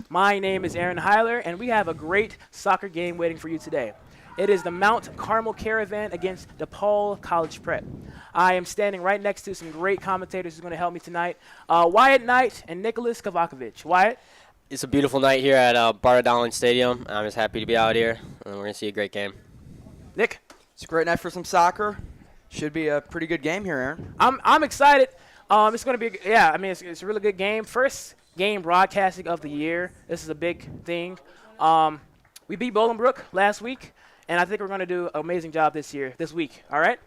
My name is Aaron Heiler, and we have a great soccer game waiting for you today. It is the Mount Carmel Caravan against DePaul College Prep. I am standing right next to some great commentators who are going to help me tonight. Wyatt Knight and Nicholas Kovakovic. Wyatt? It's a beautiful night here at Barra Dowling Stadium. I'm just happy to be out here, and we're going to see a great game. Nick? It's a great night for some soccer. Should be a pretty good game here, Aaron. I'm excited. It's going to be, it's a really good game. First game broadcasting of the year. This is a big thing. We beat Bolingbrook last week, and I think we're going to do an amazing job this week. All right?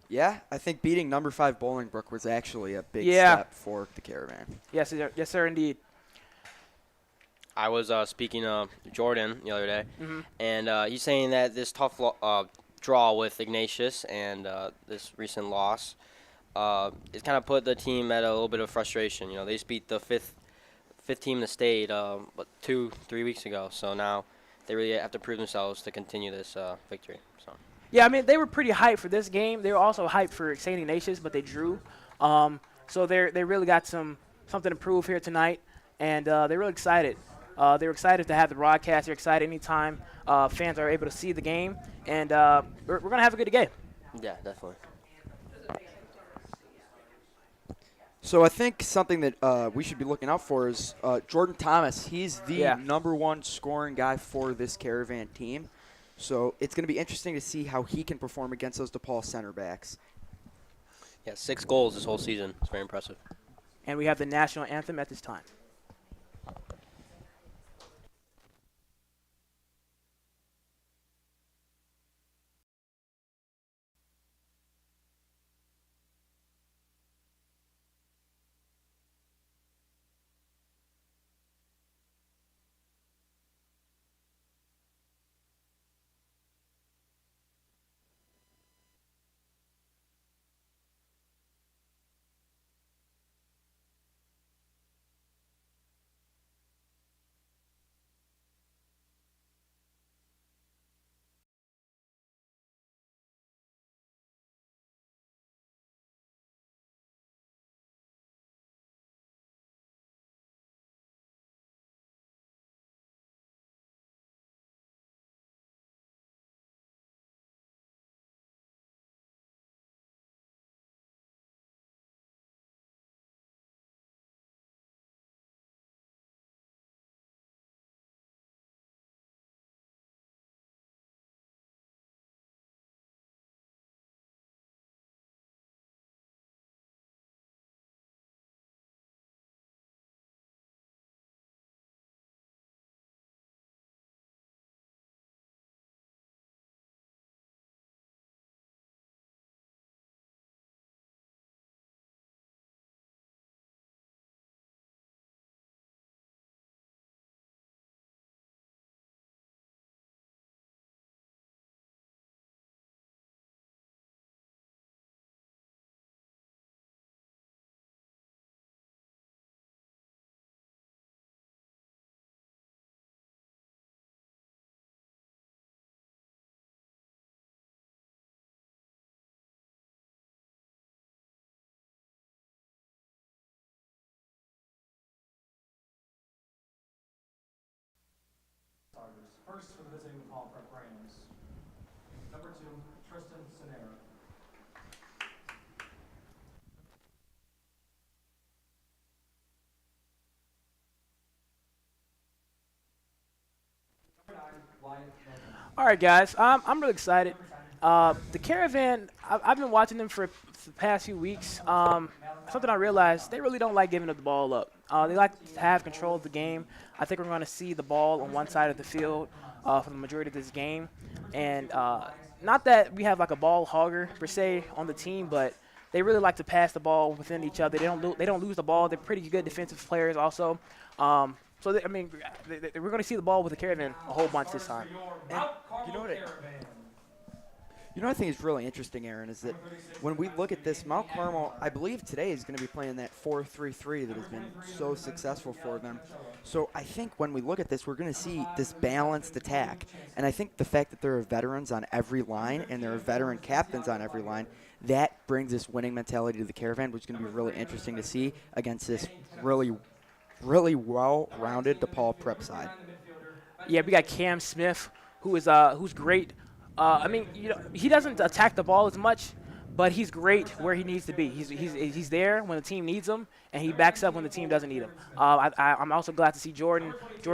Yeah, I think beating number 5 Bolingbrook was actually a big step for the Caravan. Yes, sir, indeed. I was speaking to Jordan the other day, Mhm. and he's saying that this tough draw with Ignatius and this recent loss, it's kind of put the team at a little bit of frustration. You know, they just beat the fifth team in the state 2-3 weeks ago, so now they really have to prove themselves to continue this victory. So. Yeah, I mean, they were pretty hyped for this game. They were also hyped for St. Ignatius, but they drew. So they really got something to prove here tonight, and they're really excited. They're excited to have the broadcast. They're excited anytime fans are able to see the game, and we're going to have a good game. Yeah, definitely. So I think something that we should be looking out for is Jordan Thomas. He's the number 1 scoring guy for this Caravan team. So it's going to be interesting to see how he can perform against those DePaul center backs. Yeah, 6 goals this whole season. It's very impressive. And we have the national anthem at this time. First for the visiting DePaul Prep Rams, number 2, Tristan Sonera. Number 9, Wyatt Logan. All right, guys, I'm really excited. The Caravan, I've been watching them for the past few weeks. Something I realized, they really don't like giving the ball up. They like to have control of the game. I think we're going to see the ball on one side of the field for the majority of this game. And not that we have like a ball hogger, per se, on the team, but they really like to pass the ball within each other. They don't lose the ball. They're pretty good defensive players also. We're going to see the ball with the Caravan a whole bunch this time. And you know what I think is really interesting, Aaron, is that when we look at this, Mount Carmel, I believe today is going to be playing that 4-3-3 that has been so successful for them. So I think when we look at this, we're going to see this balanced attack. And I think the fact that there are veterans on every line and there are veteran captains on every line, that brings this winning mentality to the Caravan, which is going to be really interesting to see against this really really well-rounded DePaul prep side. Yeah, we got Cam Smith, who's great. I mean, he doesn't attack the ball as much, but he's great where he needs to be. He's there when the team needs him, and he backs up when the team doesn't need him. I'm also glad to see Jordan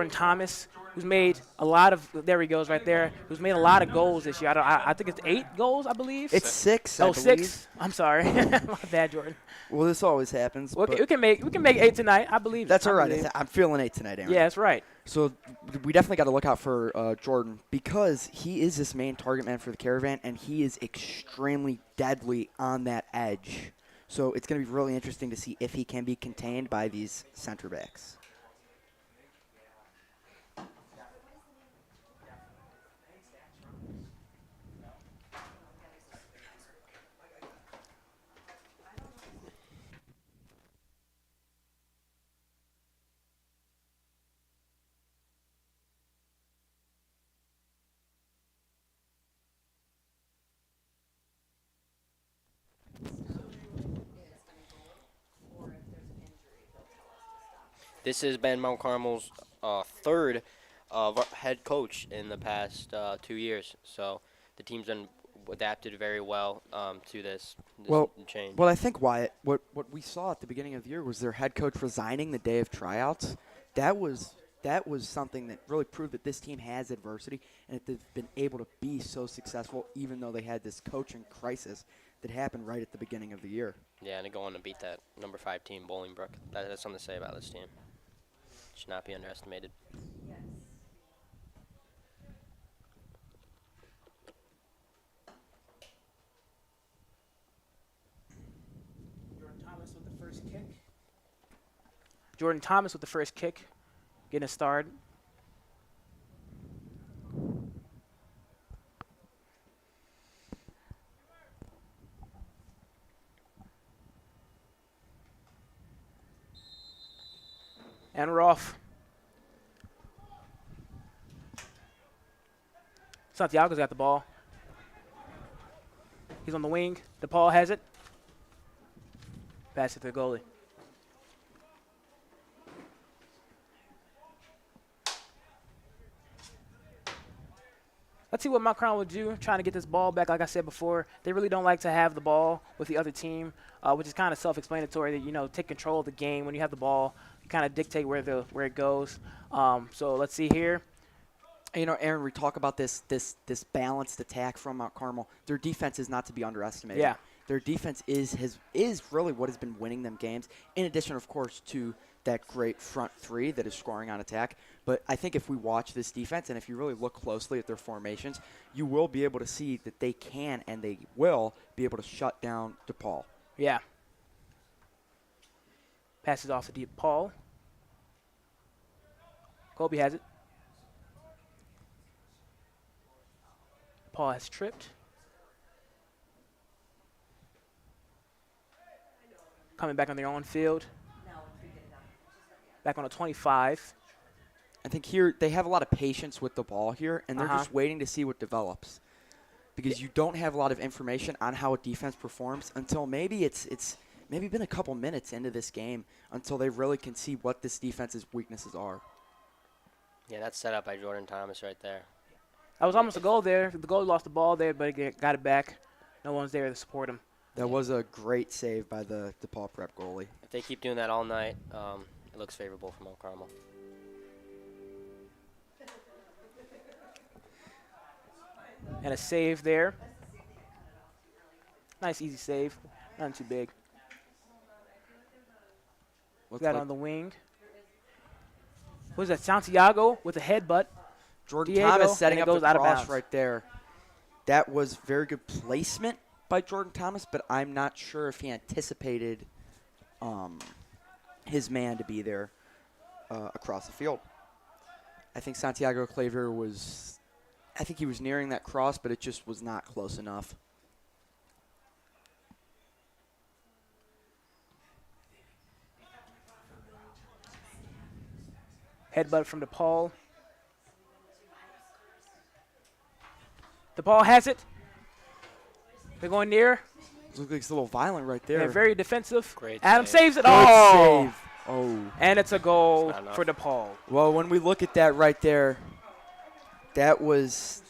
Thomas, who's made a lot of. There he goes, right there. Who's made a lot of goals this year. I think it's 8 goals, I believe. It's 6, I Oh, believe. 6. I'm sorry, my bad, Jordan. Well, this always happens. Well, but we can make 8 tonight. I believe. that's all right. believe. I'm feeling 8 tonight, Aaron. Yeah, that's right. So we definitely got to look out for Jordan because he is this main target man for the Caravan, and he is extremely deadly on that edge. So it's going to be really interesting to see if he can be contained by these center backs. This has been Mount Carmel's third head coach in the past 2 years. So the team's been adapted very well to this change. Well, I think, Wyatt, what we saw at the beginning of the year was their head coach resigning the day of tryouts. That was something that really proved that this team has adversity and that they've been able to be so successful even though they had this coaching crisis that happened right at the beginning of the year. Yeah, and to go on to beat that number 5 team, Bolingbrook. That's something to say about this team. Should not be underestimated. Jordan Thomas with the first kick, getting us started. And we're off. Santiago's got the ball. He's on the wing. DePaul has it. Pass it to the goalie. Let's see what Mount Carmel will do, trying to get this ball back. Like I said before, they really don't like to have the ball with the other team, which is kind of self-explanatory that, take control of the game. When you have the ball, you kind of dictate where it goes. So let's see here. Aaron, we talk about this balanced attack from Mount Carmel. Their defense is not to be underestimated. Yeah. Their defense is really what has been winning them games, in addition, of course, to that great front three that is scoring on attack. But I think if we watch this defense and if you really look closely at their formations, you will be able to see that they can and they will be able to shut down DePaul. Yeah. Passes off to Depal. Kobe has it. Paul has tripped. Coming back on their own field. Back on a 25. I think here they have a lot of patience with the ball here, and they're just waiting to see what develops. Because you don't have a lot of information on how a defense performs until maybe it's maybe been a couple minutes into this game until they really can see what this defense's weaknesses are. Yeah, that's set up by Jordan Thomas right there. That was almost a goal there. The goalie lost the ball there, but he got it back. No one's there to support him. That was a great save by the DePaul prep goalie. If they keep doing that all night, it looks favorable for Mount Carmel. And a save there. Nice, easy save. Not too big. Got on the wing. What is that? Santiago with a headbutt. Jordan Diego, Thomas setting and up it goes the out of cross bounds. right there. That was very good placement by Jordan Thomas, but I'm not sure if he anticipated his man to be there across the field. I think Santiago Claver was nearing that cross, but it just was not close enough. Headbutt from DePaul. DePaul has it. They're going near. Looks like it's a little violent right there. They're very defensive. Great Adam save. saves it. Good Oh! save. Oh. And it's a goal That's not enough. for DePaul. Well, when we look at that right there, that was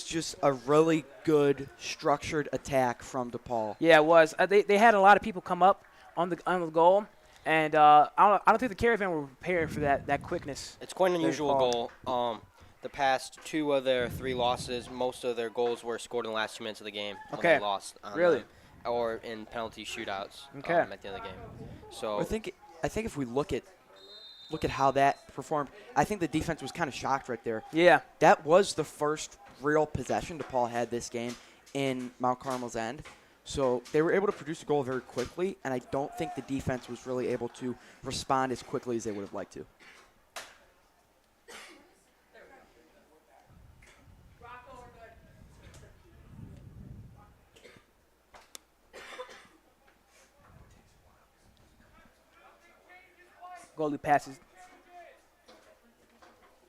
just a really good structured attack from DePaul. Yeah, it was. They had a lot of people come up on the goal, and I don't think the Caravan were prepared for that quickness. It's quite an Very unusual goal. The past 2 of their 3 losses, most of their goals were scored in the last 2 minutes of the game when Okay. they lost. On Really? them, or in penalty shootouts Okay. at the end of the game. So I think if we look at how that performed, I think the defense was kind of shocked right there. Yeah. That was the first real possession DePaul had this game in Mount Carmel's end. So they were able to produce a goal very quickly, and I don't think the defense was really able to respond as quickly as they would have liked to. Goalie passes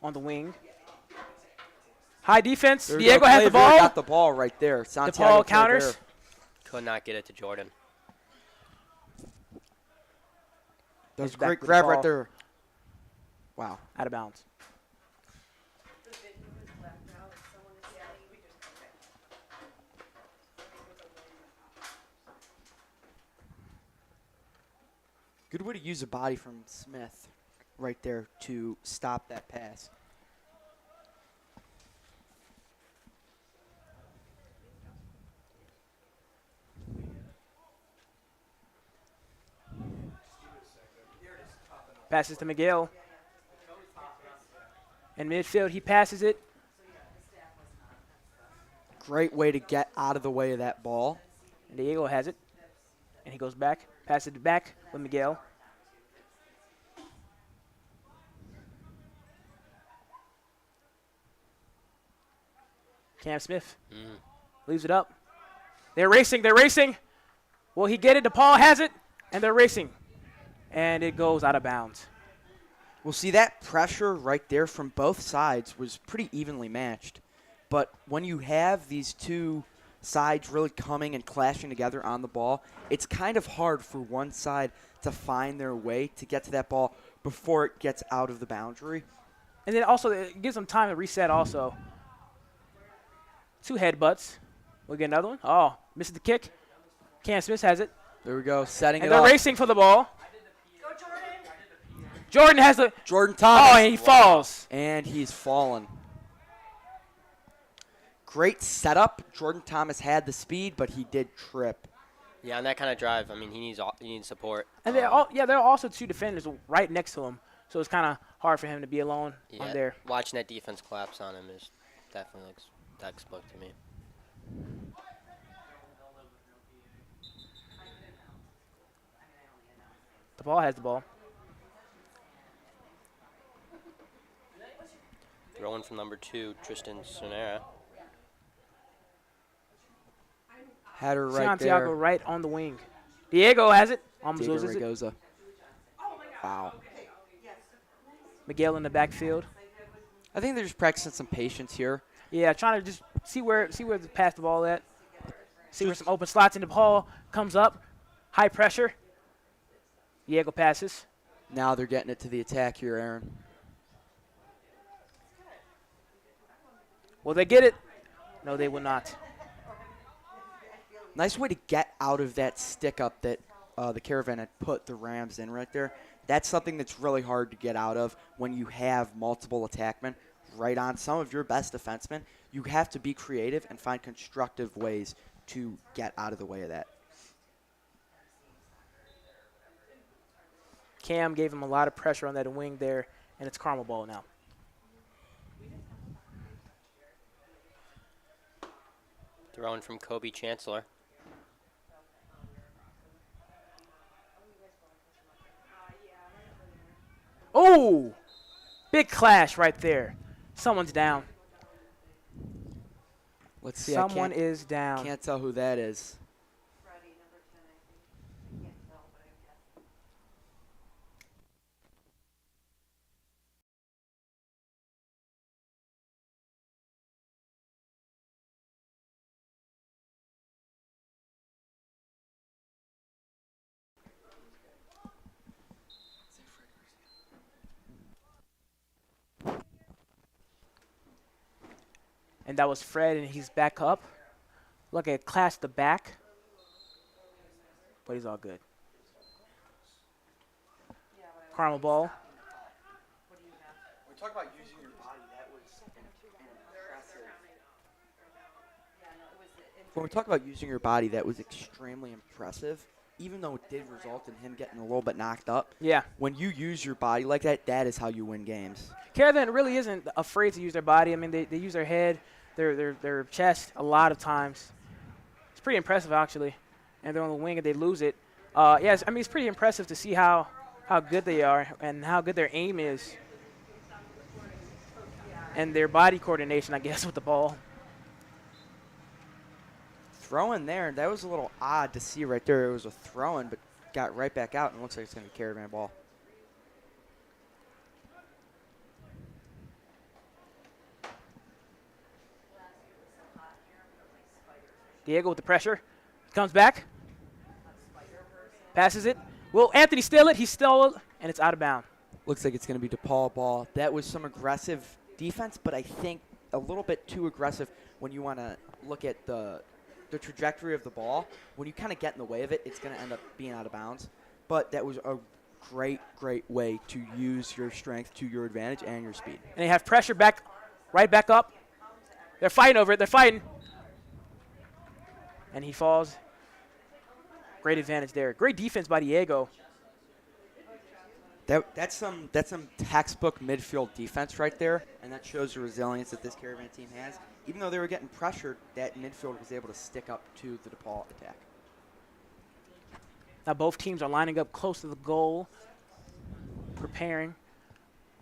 on the wing. High defense. There's Diego no has the play there, ball. got the ball right there. Santiago DePaul counters. Claver. could not get it to Jordan. That was He's a back great with the grab right ball. there. Wow. Out of bounds. Good way to use a body from Smith right there to stop that pass. Passes to Miguel. In midfield, he passes it. Great way to get out of the way of that ball. And Diego has it. And he goes back. Passes it back with Miguel. Cam Smith leaves it up. They're racing. They're racing. Will he get it? DePaul has it. And they're racing. And it goes out of bounds. Well, see, that pressure right there from both sides was pretty evenly matched. But when you have these two sides really coming and clashing together on the ball, it's kind of hard for one side to find their way to get to that ball before it gets out of the boundary. And then also, it gives them time to reset also. 2 headbutts. We'll get another one. Oh, misses the kick. Cam Smith has it. There we go, setting And it they're up. racing for the ball. Jordan has the. Jordan Thomas. Oh, and he falls. And he's fallen. Great setup. Jordan Thomas had the speed, but he did trip. Yeah, on that kind of drive, I mean, he needs support. And there are also 2 defenders right next to him. So it's kind of hard for him to be alone on there. Watching that defense collapse on him is definitely looks textbook to me. The ball has the ball. Throwing from number 2, Tristan Sonera. Had her right Santiago there. right on the wing. Diego has it. Almost Diego loses it. Ragoza. Wow. Miguel in the backfield. I think they're just practicing some patience here. Yeah, trying to just see where to pass the ball at. See where some open slots in the ball comes up. High pressure. Diego passes. Now they're getting it to the attack here, Aaron. Will they get it? No, they will not. Nice way to get out of that stick up that the Caravan had put the Rams in right there. That's something that's really hard to get out of when you have multiple attackmen right on some of your best defensemen. You have to be creative and find constructive ways to get out of the way of that. Cam gave him a lot of pressure on that wing there, and it's Carmel ball now. Throwing from Kobe Chancellor. Oh! Big clash right there. Someone's down. Let's see. Someone I is down. can't tell who that is. and that was Fred, and he's back up. Look at clash the back, but he's all good. Carmel ball. We talk about using your body. That was impressive. When we talk about using your body, that was extremely impressive. Even though it did result in him getting a little bit knocked up. Yeah. When you use your body like that, that is how you win games. Caravan really isn't afraid to use their body. I mean, they use their head, their chest a lot of times. It's pretty impressive, actually. And they're on the wing and they lose it. Yes, I mean, it's pretty impressive to see how good they are and how good their aim is. And their body coordination, I guess, with the ball. Throw in there, that was a little odd to see right there. It was a throw in, but got right back out, and it looks like it's going to be a Caravan ball. Diego with the pressure. Comes back. Passes it. Will Anthony steal it? He stole it, and it's out of bounds. Looks like it's going to be DePaul ball. That was some aggressive defense, but I think a little bit too aggressive when you want to look at the trajectory of the ball. When you kind of get in the way of it, it's going to end up being out of bounds. But that was a great, great way to use your strength to your advantage and your speed. And they have pressure right back up. They're fighting over it. They're fighting. And he falls. Great advantage there. Great defense by Diego. That's some textbook midfield defense right there, and that shows the resilience that this Caravan team has. Even though they were getting pressured, that midfield was able to stick up to the DePaul attack. Now both teams are lining up close to the goal, preparing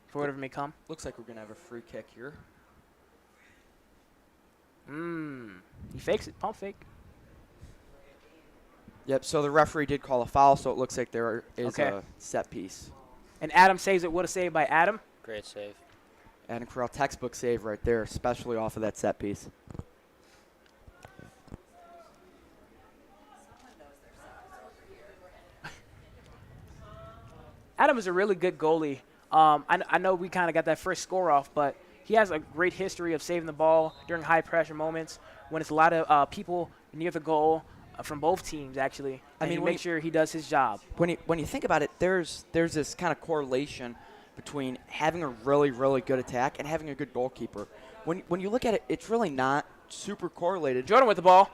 for whatever may come. Looks like we're going to have a free kick here. He fakes it. Pump fake. Yep, so the referee did call a foul, so it looks like there is Okay. a set piece. And Adam saves it. What a save by Adam. Great save. Adam Corral, textbook save right there, especially off of that set piece. Adam is a really good goalie. I know we kind of got that first score off, but he has a great history of saving the ball during high-pressure moments when it's a lot of people near the goal from both teams, actually. And he makes sure he does his job. When you think about it, there's this kind of correlation between having a really, really good attack and having a good goalkeeper. When you look at it, it's really not super correlated. Jordan with the ball.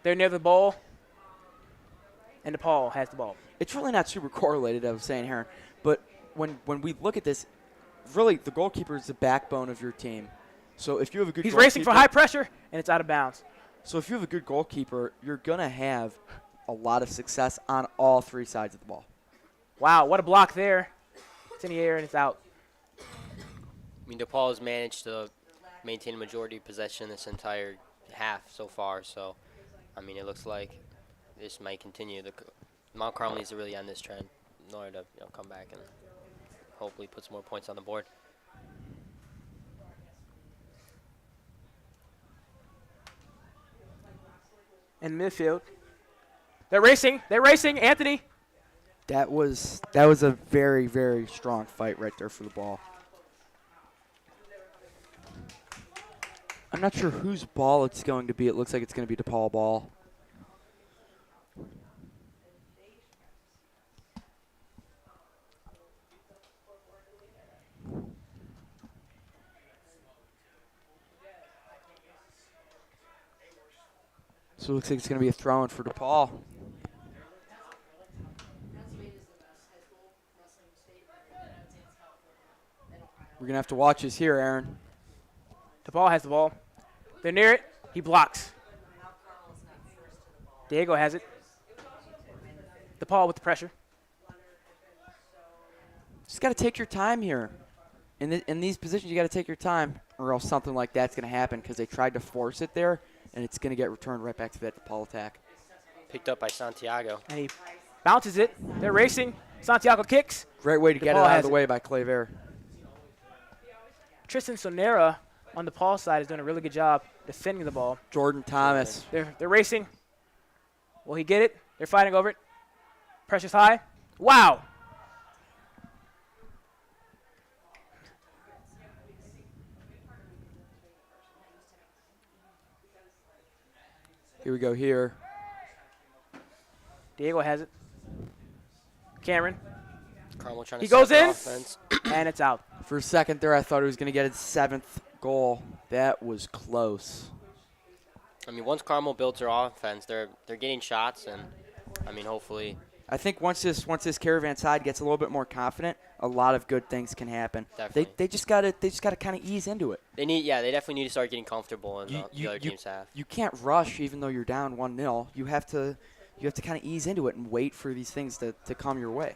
They're near the ball. And DePaul has the ball. It's really not super correlated, I was saying here. But when we look at this, really the goalkeeper is the backbone of your team. So if you have a good He's goalkeeper, racing for high pressure, and it's out of bounds. So if you have a good goalkeeper, you're going to have a lot of success on all three sides of the ball. Wow, what a block there. It's in the air, and it's out. I mean, DePaul has managed to maintain a majority of possession this entire half so far. So, I mean, it looks like this might continue. Mount Carmel needs to really end this trend in order to come back and hopefully put some more points on the board. In midfield. They're racing. They're racing. Anthony. That was a very, very strong fight right there for the ball. I'm not sure whose ball it's going to be. It looks like it's going to be DePaul ball. So it looks like it's going to be a throw-in for DePaul. We're going to have to watch this here, Aaron. DePaul has the ball. They're near it. He blocks. Diego has it. DePaul with the pressure. Just got to take your time here. In these positions, you got to take your time, or else something like that's going to happen because they tried to force it there, and it's going to get returned right back to that DePaul attack. Picked up by Santiago. And he bounces it. They're racing. Santiago kicks. Great way to get it DePaul out has of the way by Claver. Tristan Sonera on the DePaul side is doing a really good job defending the ball. Jordan Thomas. They're racing. Will he get it? They're fighting over it. Pressure's high. Wow. Here we go here. Diego has it. Cameron, Carmel trying He to goes set the in. offense. and it's out. For a second there, I thought he was going to get his 7th goal. That was close. I mean, once Carmel builds their offense, they're getting shots, and I mean, hopefully, I think once this Caravan side gets a little bit more confident, a lot of good things can happen. Definitely. They just gotta kind of ease into it. they definitely need to start getting comfortable in the other team's half. You can't rush even though you're down 1-0. You have to kind of ease into it and wait for these things to come your way.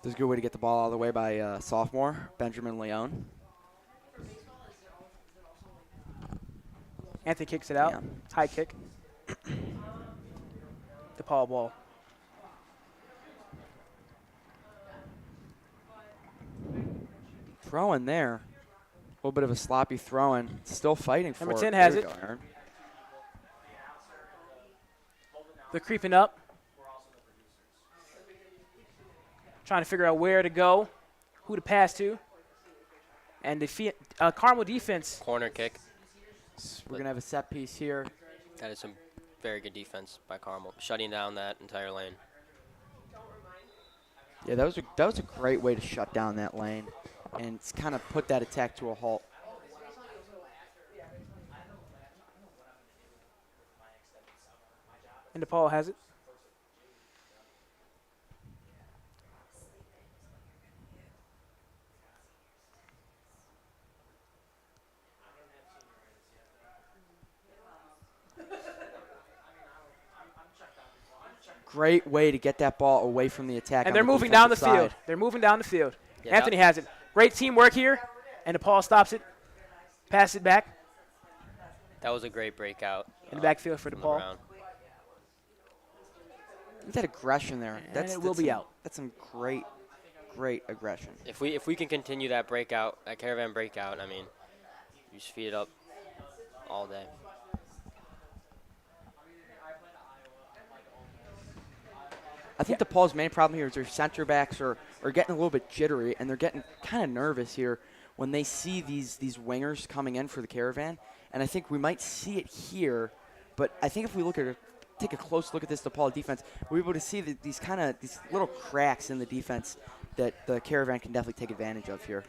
This is a good way to get the ball out of the way by sophomore Benjamin Leone. Anthony kicks it out. Yeah. High kick. DePaul ball. Throw in there. A little bit of a sloppy throw in. Still fighting for Number it. 10 has There you it. go, Aaron. They're creeping up. Trying to figure out where to go, who to pass to. And Carmel defense. Corner kick. We're going to have a set piece here. That is some very good defense by Carmel, shutting down that entire lane. Yeah, that was a great way to shut down that lane and kind of put that attack to a halt. And DePaul has it. Great way to get that ball away from the attack. And on they're the moving down the defensive field. side. They're moving down the field. Yeah, Anthony has it. Great teamwork here. And DePaul stops it. Pass it back That was a great breakout. in the backfield for from DePaul. Brown. Look at that aggression there. And it will be out. That's some great aggression. If we can continue that breakout, that Caravan breakout, I mean, you just feed it up all day. I think DePaul's main problem here is their center backs are getting a little bit jittery, and they're getting kind of nervous here when they see these wingers coming in for the Caravan. And I think we might see it here, but I think if we take a close look at this DePaul defense, we're able to see that these little cracks in the defense that the Caravan can definitely take advantage of here.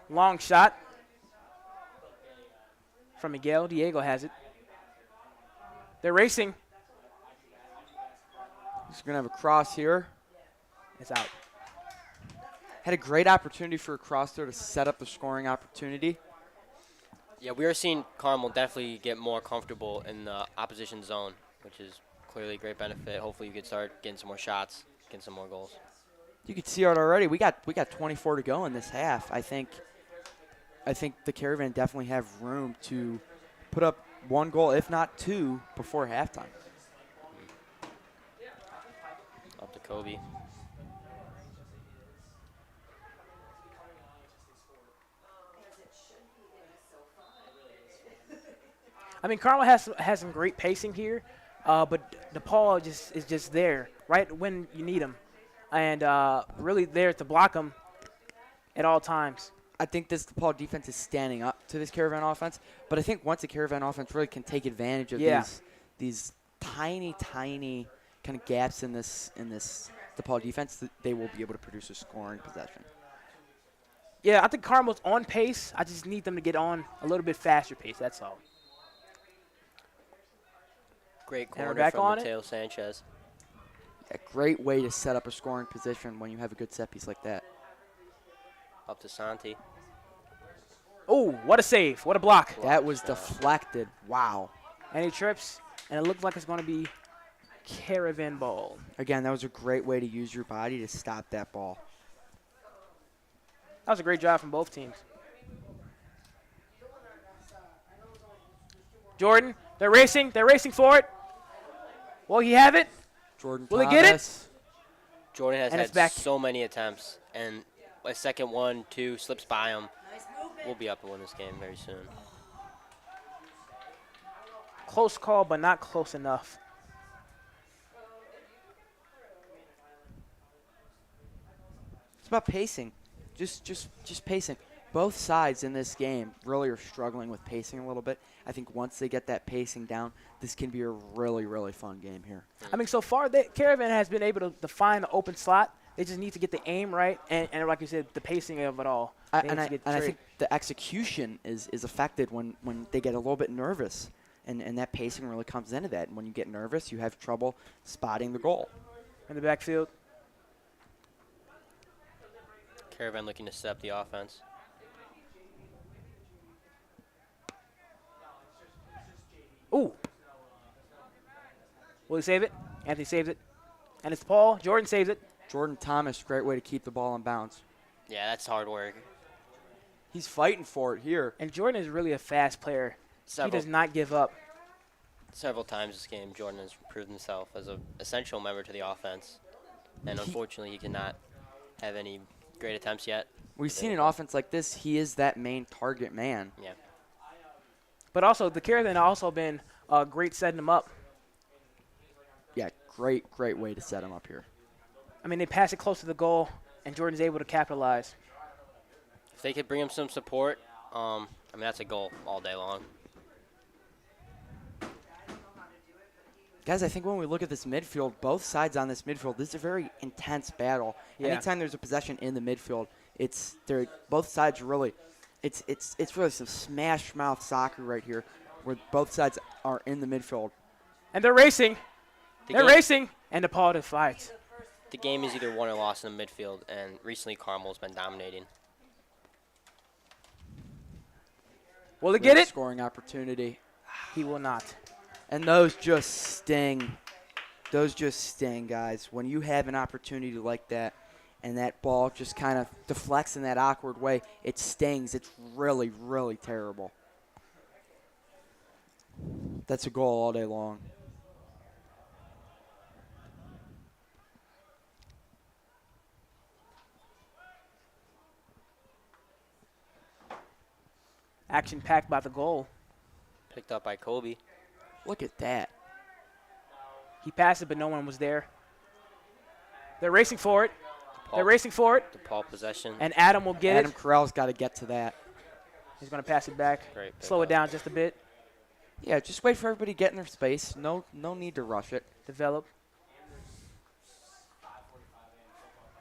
Long shot from Miguel. Diego has it. They're racing. He's going to have a cross here. It's out. Had a great opportunity for a cross there to set up the scoring opportunity. Yeah, we are seeing Carmel definitely get more comfortable in the opposition zone, which is clearly a great benefit. Hopefully, you can start getting some more shots, getting some more goals. You can see it already. We got 24 to go in this half. I think the Caravan definitely have room to put up one goal, if not two, before halftime. Up to Kobe. I mean, Carmel has some great pacing here, but DePaul is just there right when you need him, and really there to block him at all times. I think this DePaul defense is standing up to this Caravan offense, but I think once the Caravan offense really can take advantage of these tiny kind of gaps in this DePaul defense, they will be able to produce a scoring possession. Yeah, I think Carmel's on pace. I just need them to get on a little bit faster pace. That's all. Great And we're corner back from on it. Mateo Sanchez. A great way to set up a scoring position when you have a good set piece like that. Up to Santi. Oh, what a save. What a block. That was deflected. Wow. And he trips, and it looks like it's going to be Caravan ball. Again, that was a great way to use your body to stop that ball. That was a great job from both teams. Jordan, they're racing for it. Will he have it? Jordan Will he Thomas. get it? Jordan has And it's had back. so many attempts, and a second 1-2 slips by him. We'll be up and win this game very soon. Close call, but not close enough. It's about pacing. Just pacing. both sides in this game really are struggling with pacing a little bit. I think once they get that pacing down, this can be a really, really fun game here. I mean, so far, Caravan has been able to find the open slot. They just need to get the aim right, and like you said, the pacing of it all. I They need to get think straight. the execution is affected when they get a little bit nervous, and that pacing really comes into that. And when you get nervous, you have trouble spotting the goal. In the backfield. Caravan looking to step the offense. Ooh. Will he save it? Anthony saves it. And it's Paul. Jordan saves it. Jordan Thomas, great way to keep the ball in bounds. Yeah, that's hard work. He's fighting for it here. And Jordan is really a fast player. He Several does not give up. times this game, Jordan has proved himself as an essential member to the offense. And unfortunately, he cannot have any great attempts yet. We've seen an offense like this. He is that main target man. Yeah. But also, the Caravan also been great setting him up. Yeah, great way to set him up here. I mean, they pass it close to the goal, and Jordan's able to capitalize. If they could bring him some support, I mean, that's a goal all day long. Guys, I think when we look at this midfield, both sides on this midfield, this is a very intense battle. Yeah. Anytime there's a possession in the midfield, both sides really, it's really some smash mouth soccer right here, where both sides are in the midfield. And they're racing. They're racing. And DePaul fights. The game is either won or lost in the midfield, and recently Carmel's been dominating. Will he get it? Scoring opportunity. He will not. And those just sting. Those just sting, guys. When you have an opportunity like that and that ball just kind of deflects in that awkward way, it stings. It's really, really terrible. That's a goal all day long. Action-packed by the goal. Picked up by Kobe. Look at that. He passed it, but no one was there. They're racing for it. DePaul, They're racing for it. DePaul possession. And Adam will get Adam it. Corral's got to get to that. He's going to pass it back. Great Slow it pickup. down just a bit. Yeah, just wait for everybody to get in their space. No need to rush it. Develop.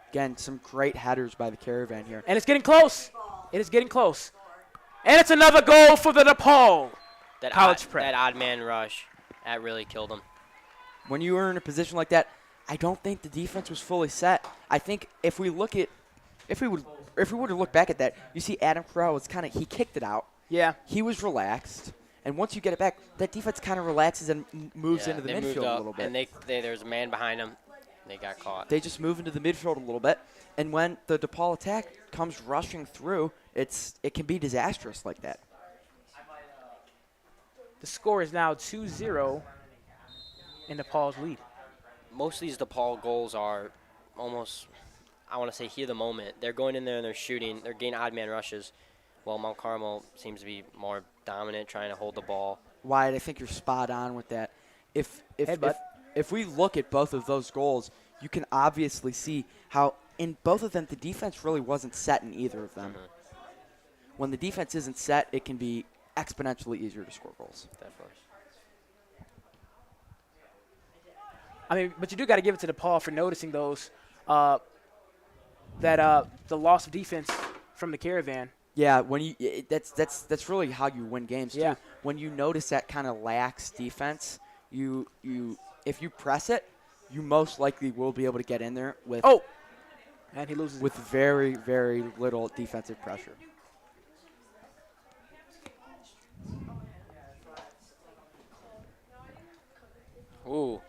Again, some great headers by the Caravan here. And it's getting close. It is getting close. And it's another goal for the DePaul. That College odd, prep. that odd man rush, that really killed him. When you are in a position like that, I don't think the defense was fully set. I think if we were to look back at that, you see Adam Corral was he kicked it out. Yeah. He was relaxed, and once you get it back, that defense kind of relaxes and moves into the they moved midfield up, a little bit. and there's a man behind him. They got caught. They just move into the midfield a little bit, and when the DePaul attack comes rushing through, it can be disastrous like that. The score is now 2-0 in DePaul's lead. Most of these DePaul goals are almost, I want to say, hear the moment. They're going in there and they're shooting. They're getting odd man rushes. While Mount Carmel seems to be more dominant, trying to hold the ball. Wyatt, I think you're spot on with that. If Headbutt. if we look at both of those goals, you can obviously see how in both of them the defense really wasn't set in either of them. When the defense isn't set, it can be exponentially easier to score goals. Definitely. I mean, but you do got to give it to DePaul for noticing those, the loss of defense from the Caravan. Yeah, when that's really how you win games too. Yeah. When you notice that kind of lax defense, if you press it, you most likely will be able to get in there with Oh, and he loses. with very, very little defensive pressure. Ooh.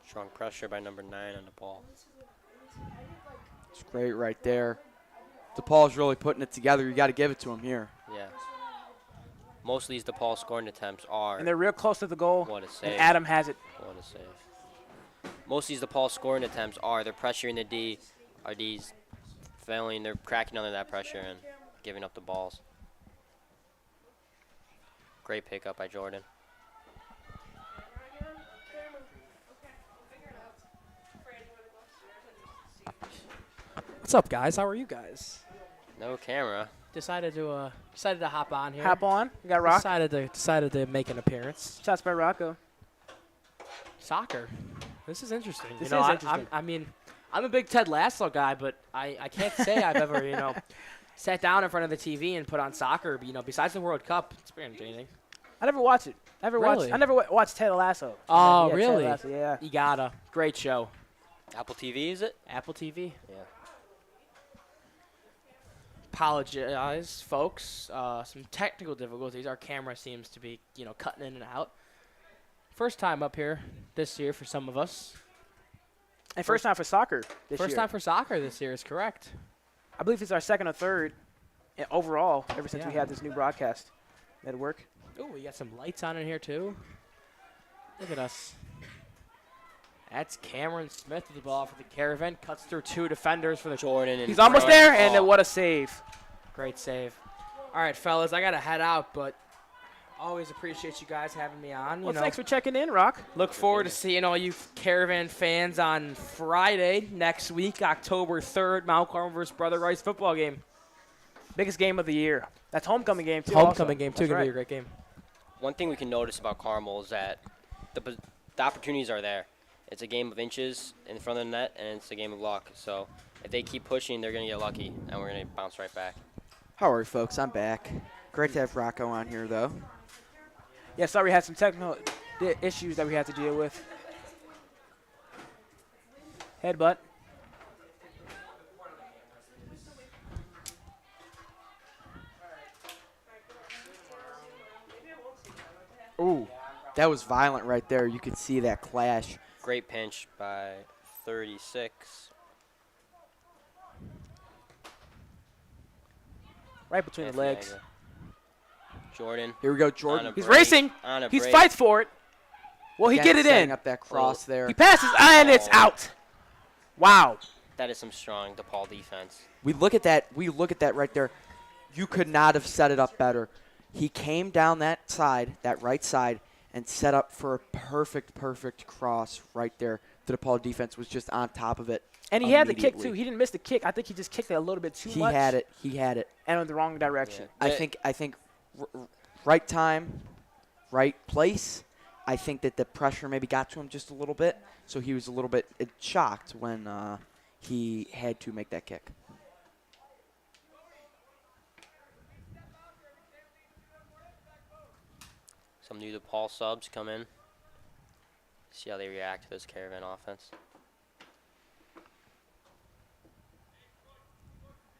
Strong pressure by number 9 on the ball. It's great right there. DePaul's really putting it together. You got to give it to him here. Yeah. Most of these DePaul scoring attempts are. And they're real close to the goal. What a save. And Adam has it. What a save. Most of these DePaul scoring attempts are they're pressuring the D. Our D's failing. They're cracking under that pressure and giving up the balls. Great pickup by Jordan. What's up, guys? How are you guys? No camera. Decided to hop on here. Hop on. We got Rock. Decided to make an appearance. Shots by Rocco. Soccer. This is interesting. This you know, is I- interesting. I mean, I'm a big Ted Lasso guy, but I can't say I've ever sat down in front of the TV and put on soccer. But, besides the World Cup, it's pretty entertaining. I never watched it. Really? I never watched Ted Lasso. Oh, Yeah, Ted really? Lasso, yeah. You gotta. Great show. Apple TV, is it? Apple TV. Yeah. Apologize, folks. Some technical difficulties. Our camera seems to be, cutting in and out. First time up here this year for some of us. And first time for soccer this First year. time for soccer this year is correct. I believe it's our second or third overall ever since we Yeah. had this new broadcast. That'd work. Oh, we got some lights on in here too. Look at us. That's Cameron Smith with the ball for the Caravan. Cuts through two defenders for the Jordan. He's almost there, and then what a save. Great save. All right, fellas, I got to head out, but always appreciate you guys having me on. Well, thanks for checking in, Rock. Look forward to seeing all you Caravan fans on Friday next week, October 3rd, Mount Carmel versus Brother Rice football game. Biggest game of the year. That's homecoming game, too. Homecoming game, too. That's Going to be right. a great game. One thing we can notice about Carmel is that the opportunities are there. It's a game of inches in front of the net, and it's a game of luck. So if they keep pushing, they're going to get lucky, and we're going to bounce right back. How are you, folks? I'm back. Great to have Rocco on here, though. Yeah, sorry we had some technical issues that we had to deal with. Headbutt. Ooh, that was violent right there. You could see that clash. Great pinch by 36. Right between the Anthony legs. Aguilar. Jordan. Here we go, On Jordan. a He's break, racing. On a He break. fights for it. Well, he Again, get it setting in. up that cross there. He passes, and it's out. Wow. That is some strong DePaul defense. We look at that. We look at that right there. You could not have set it up better. He came down that side, that right side, and set up for a perfect cross right there. The DePaul defense was just on top of it. And he had the kick, immediately. too. He didn't miss the kick. I think he just kicked it a little bit too He much. had it. He had it. And in the wrong direction. Yeah. I think right time, right place. I think that the pressure maybe got to him just a little bit, so he was a little bit shocked when he had to make that kick. Some new DePaul subs come in. See how they react to this Caravan offense.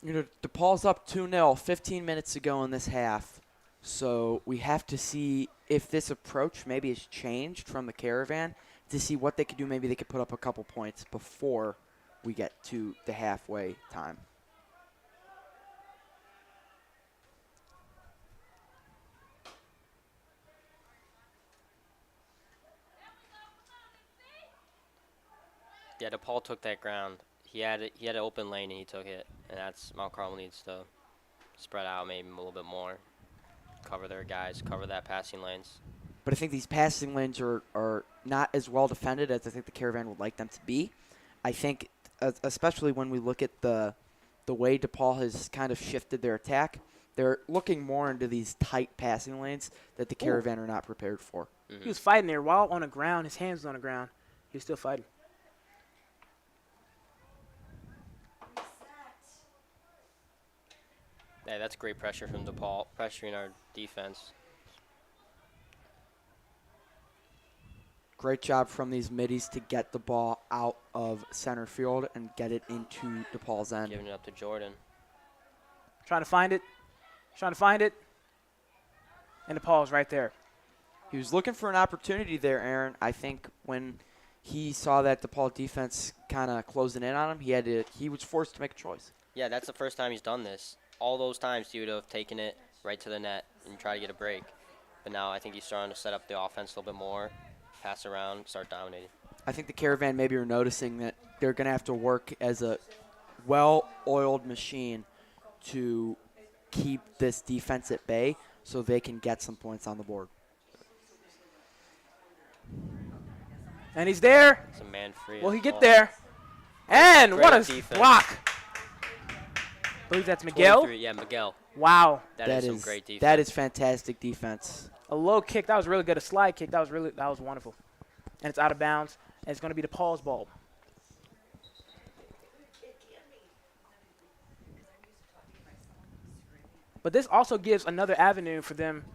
DePaul's up 2-0, 15 minutes to go in this half. So we have to see if this approach maybe has changed from the Caravan to see what they could do. Maybe they could put up a couple points before we get to the halfway time. Yeah, DePaul took that ground. He had an open lane and he took it, and that's Mount Carmel needs to spread out maybe a little bit more, cover their guys, cover that passing lanes. But I think these passing lanes are not as well defended as I think the Caravan would like them to be. I think, especially when we look at the way DePaul has kind of shifted their attack, they're looking more into these tight passing lanes that the Caravan are not prepared for. Mm-hmm. He was fighting there while on the ground. His hands was on the ground. He was still fighting. Yeah, that's great pressure from DePaul, pressuring our defense. Great job from these middies to get the ball out of center field and get it into DePaul's end. Giving it up to Jordan. Trying to find it. Trying to find it. And DePaul's right there. He was looking for an opportunity there, Aaron. I think when he saw that DePaul defense kind of closing in on him, he was forced to make a choice. Yeah, that's the first time he's done this. All those times he would have taken it right to the net and try to get a break. But now I think he's starting to set up the offense a little bit more, pass around, start dominating. I think the Caravan maybe are noticing that they're going to have to work as a well-oiled machine to keep this defense at bay so they can get some points on the board. And he's there. It's a man free. Will he as get well. there? And Great what a defense. block. I believe that's Miguel. 23, yeah, Miguel. Wow. That is some great defense. That is fantastic defense. A low kick. That was really good. A slide kick. That was wonderful. And it's out of bounds. And it's going to be DePaul's ball. But this also gives another avenue for them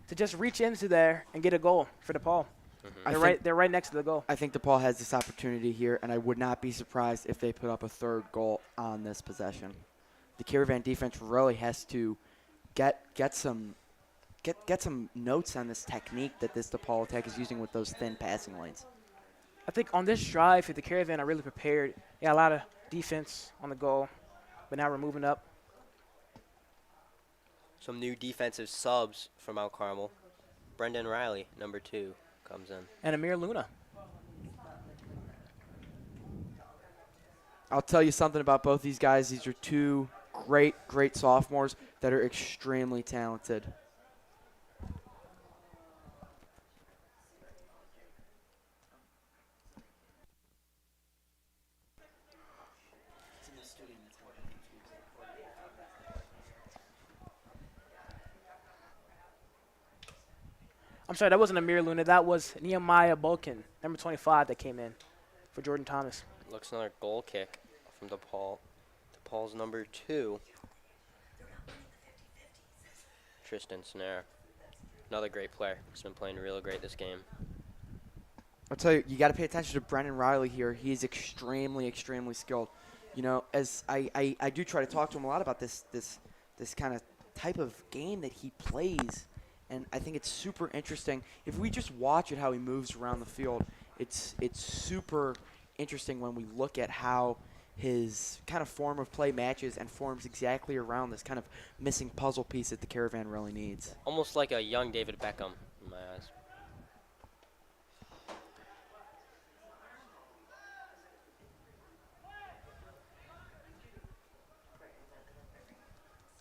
to just reach into there and get a goal for DePaul. They're right next to the goal. I think DePaul has this opportunity here, and I would not be surprised if they put up a third goal on this possession. The Caravan defense really has to get some notes on this technique that this DePaul attack is using with those thin passing lanes. I think on this drive, the Caravan are really prepared. They got a lot of defense on the goal, but now we're moving up. Some new defensive subs from Mount Carmel. Brendan Riley, number 2, comes in. And Amir Luna. I'll tell you something about both these guys. These are two great sophomores that are extremely talented. I'm sorry, that wasn't Amir Luna. That was Nehemiah Bulkin, number 25, that came in for Jordan Thomas. Looks another goal kick from DePaul. DePaul's number 2. Tristan Snare. Another great player. He's been playing real great this game. I'll tell you, you got to pay attention to Brendan Riley here. He's extremely skilled. You know, as I do try to talk to him a lot about this kind of type of game that he plays, and I think it's super interesting. If we just watch it how he moves around the field, it's super interesting when we look at how his kind of form of play matches and forms exactly around this kind of missing puzzle piece that the Caravan really needs. Almost like a young David Beckham in my eyes.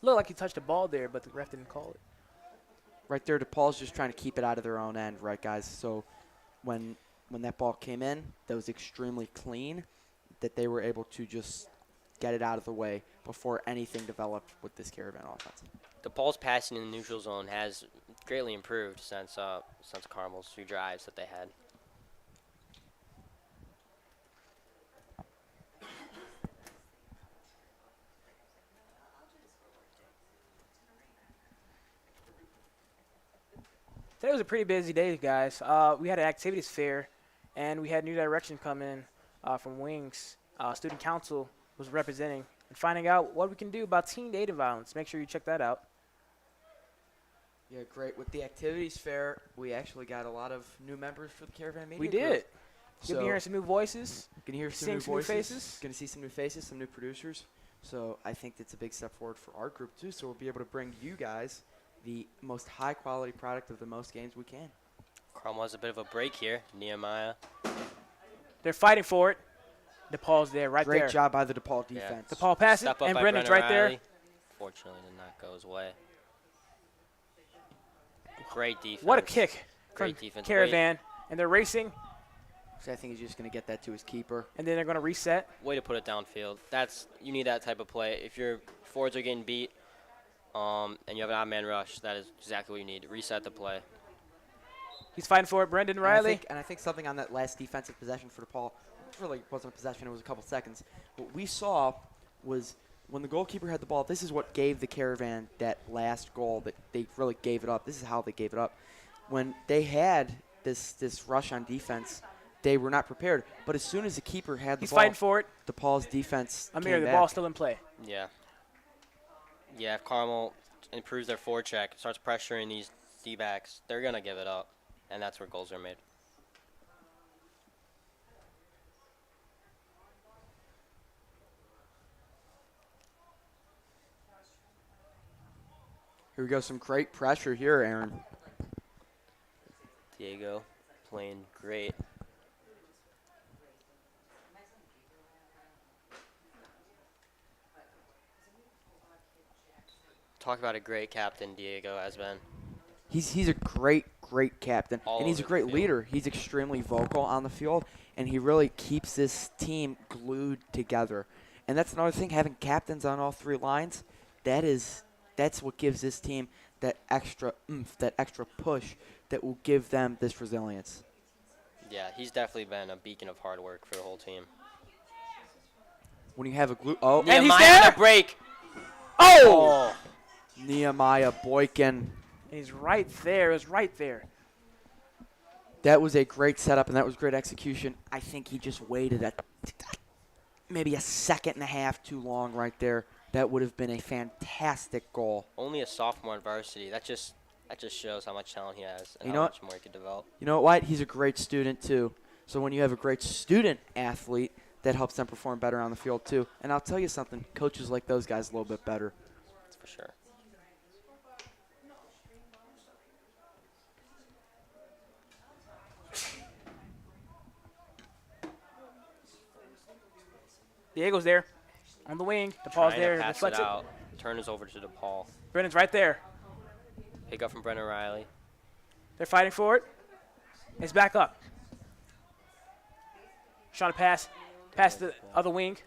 Looked like he touched the ball there, but the ref didn't call it. Right there, DePaul's just trying to keep it out of their own end, right, guys? So when that ball came in, that was extremely clean, that they were able to just get it out of the way before anything developed with this Caravan offense. DePaul's passing in the neutral zone has greatly improved since Carmel's 2 drives that they had. Today was a pretty busy day, guys. We had an activities fair, and we had new direction come in from Wings. Student council was representing and finding out what we can do about teen dating violence. Make sure you check that out. Yeah, great. With the activities fair, we actually got a lot of new members for the Caravan Media We Group. did. You'll So be hearing some new voices. gonna hear some seeing new some new voices. faces. Gonna see some new faces, some new producers. So I think that's a big step forward for our group too. So we'll be able to bring you guys the most high quality product of the most games we can. Carmel has a bit of a break here. Nehemiah. They're fighting for it. DePaul's there, right Great there. job by the DePaul Yeah. defense. DePaul passes, Step up and by Brendan's Brendan right there. Riley. Fortunately, did not go his way. Great defense. What a kick from Great defense. Caravan. And they're racing, So I think he's just gonna get that to his keeper. and then they're going to reset. Way to put it downfield. You need that type of play. If your forwards are getting beat, and you have an odd man rush, that is exactly what you need. Reset the play. He's fighting for it, Brendan Riley. And I think something on that last defensive possession for DePaul, it really wasn't a possession, it was a couple seconds. What we saw was when the goalkeeper had the ball, this is what gave the Caravan that last goal that they really gave it up. This is how they gave it up. When they had this rush on defense, they were not prepared. But as soon as the keeper had the He's ball, fighting for it. DePaul's defense Amir, came the back. ball's still in play. Yeah. Yeah, if Carmel improves their forecheck, starts pressuring these D-backs, they're going to give it up. And that's where goals are made. Here we go, some great pressure here, Aaron. Diego playing great. Talk about a great captain Diego has been. He's a great captain, All and he's a over the great field. leader. He's extremely vocal on the field, and he really keeps this team glued together. And that's another thing, having captains on all 3 lines, that's what gives this team that extra oomph, that extra push that will give them this resilience. Yeah, he's definitely been a beacon of hard work for the whole team. When you have a glue, And he's Nehemiah there? on the break. Oh! Nehemiah Boykin. And he's right there. It was right there. That was a great setup, and that was great execution. I think he just waited maybe a second and a half too long right there. That would have been a fantastic goal. Only a sophomore in varsity. That just shows how much talent he has and You how know much more he could develop. You know what? He's a great student, too. So when you have a great student athlete, that helps them perform better on the field, too. And I'll tell you something, coaches like those guys a little bit better. That's for sure. Diego's there on the wing. DePaul's Trying there. to pass it Deflects it. out. Turn is over to DePaul. Brennan's right there. Pick up from Brennan Riley. They're fighting for it. It's back up. Trying to pass. Pass the other wing.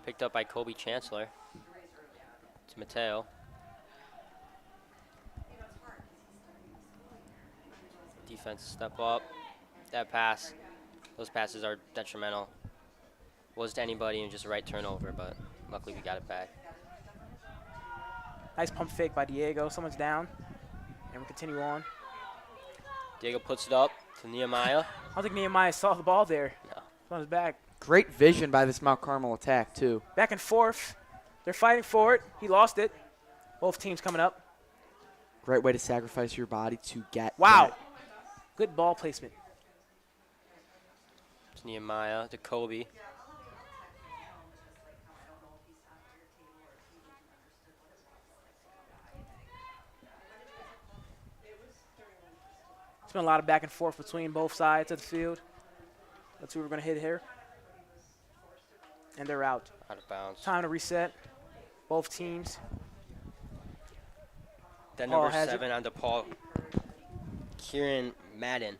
Picked up by Kobe Chancellor. To Mateo. Defense step up. That pass. Those passes are detrimental. Was to anybody and just a right turnover, but luckily we got it back. Nice pump fake by Diego. Someone's down. And we continue on. Diego puts it up to Nehemiah. I don't think Nehemiah saw the ball there. No. It's on his back. Great vision by this Mount Carmel attack, too. Back and forth. They're fighting for it. He lost it. Both teams coming up. Great way to sacrifice your body to get Wow. that. Good ball placement. To Nehemiah, to Kobe. It's been a lot of back and forth between both sides of the field. That's who we're going to hit here. And they're out. Out of bounds. Time to reset. Both teams. Then Paul number has it. 7 on DePaul, Kieran Madden.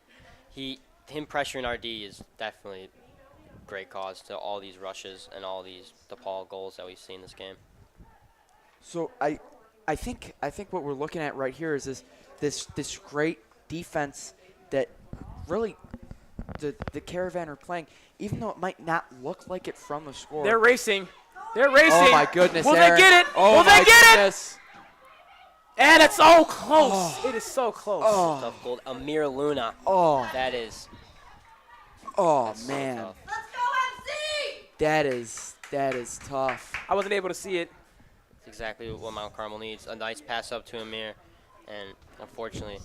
Him pressuring RD is definitely great cause to all these rushes and all these DePaul goals that we've seen this game. So I think what we're looking at right here is this great defense that really the Caravan are playing, even though it might not look like it from the score. They're racing. They're racing. Oh my goodness! Will Aaron. they get it? Oh Will my they get goodness. it? And it's so close. Oh. It is so close. Oh, Tough goal. Amir Luna. oh, That is oh so man, tough. that is tough. I wasn't able to see it. It's exactly what Mount Carmel needs. A nice pass up to Amir, and unfortunately,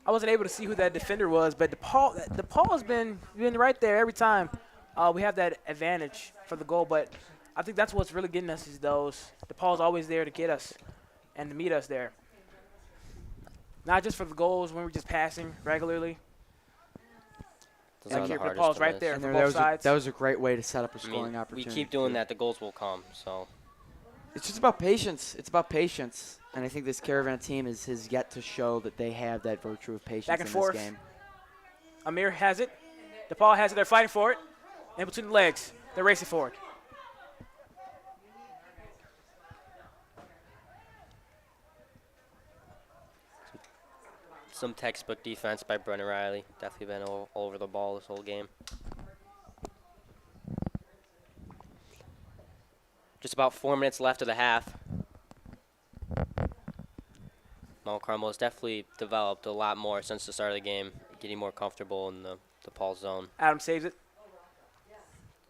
I wasn't able to see who that defender was, but DePaul's been right there every time. We have that advantage for the goal, but I think that's what's really getting us is those. DePaul's always there to get us and to meet us there. Not just for the goals when we're just passing regularly. those And are the here, hardest DePaul's to right miss. there. And for that both sides. was a great way to set up a I scoring mean, we opportunity. keep doing that, the goals will come. So It's just about patience. It's about patience, and I think this Caravan team has yet to show that they have that virtue of patience Back and in forth. this game. Amir has it. DePaul has it. They're fighting for it. In between the legs. They're racing for it. some textbook defense by Brennan Riley. Definitely been all over the ball this whole game. Just about 4 minutes left of the half. Mount Carmel has definitely developed a lot more since the start of the game, getting more comfortable in the DePaul zone. Adam saves it.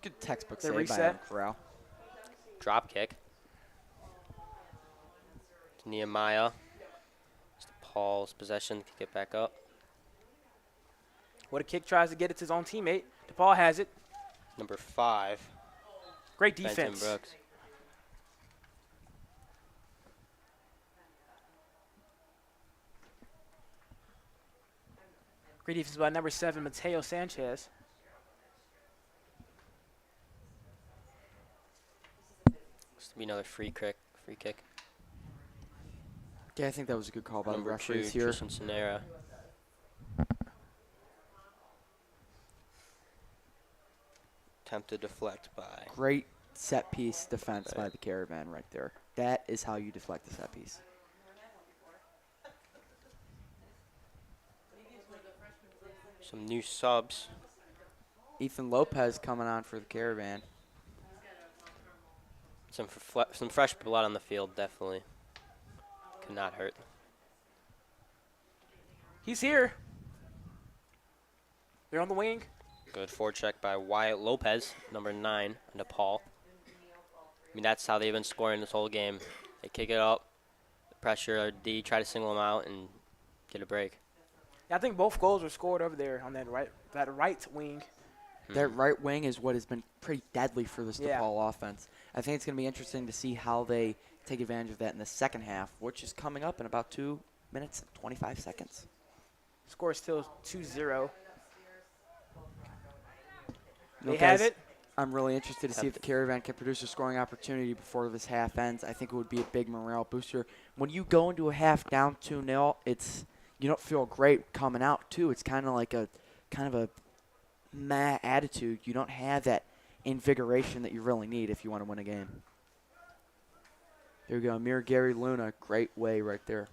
Good textbook They save by reset. Adam Corral. Drop kick. To Nehemiah. It's DePaul's possession to get back up. What a kick tries to get it to his own teammate. DePaul has it. Number 5, Great Benton defense. Brooks. Great defense by number 7, Mateo Sanchez. This will be another free kick. Yeah, I think that was a good call by the Number 2, referees here. Tristan Sonera. Attempt to deflect by. Great set piece defense by Right. the Caravan right there. That is how you deflect a set piece. Some new subs. Ethan Lopez coming on for the Caravan. Some fresh blood on the field, definitely. Could not hurt. He's here. They're on the wing. Good forecheck by Wyatt Lopez, number 9, Depal. I mean, that's how they've been scoring this whole game. They kick it up, pressure D, try to single them out, and get a break. I think both goals were scored over there on that right wing. That right wing is what has been pretty deadly for this Yeah. DePaul offense. I think it's going to be interesting to see how they take advantage of that in the second half, which is coming up in about 2 minutes and 25 seconds. Score is still 2-0. You know, They have guys, it. I'm really interested to see if the Caravan can produce a scoring opportunity before this half ends. I think it would be a big morale booster. When you go into a half down 2-0, you don't feel great coming out too. It's kind of like a meh attitude. You don't have that invigoration that you really need if you want to win a game. There we go, Amir Gary Luna, great way right there.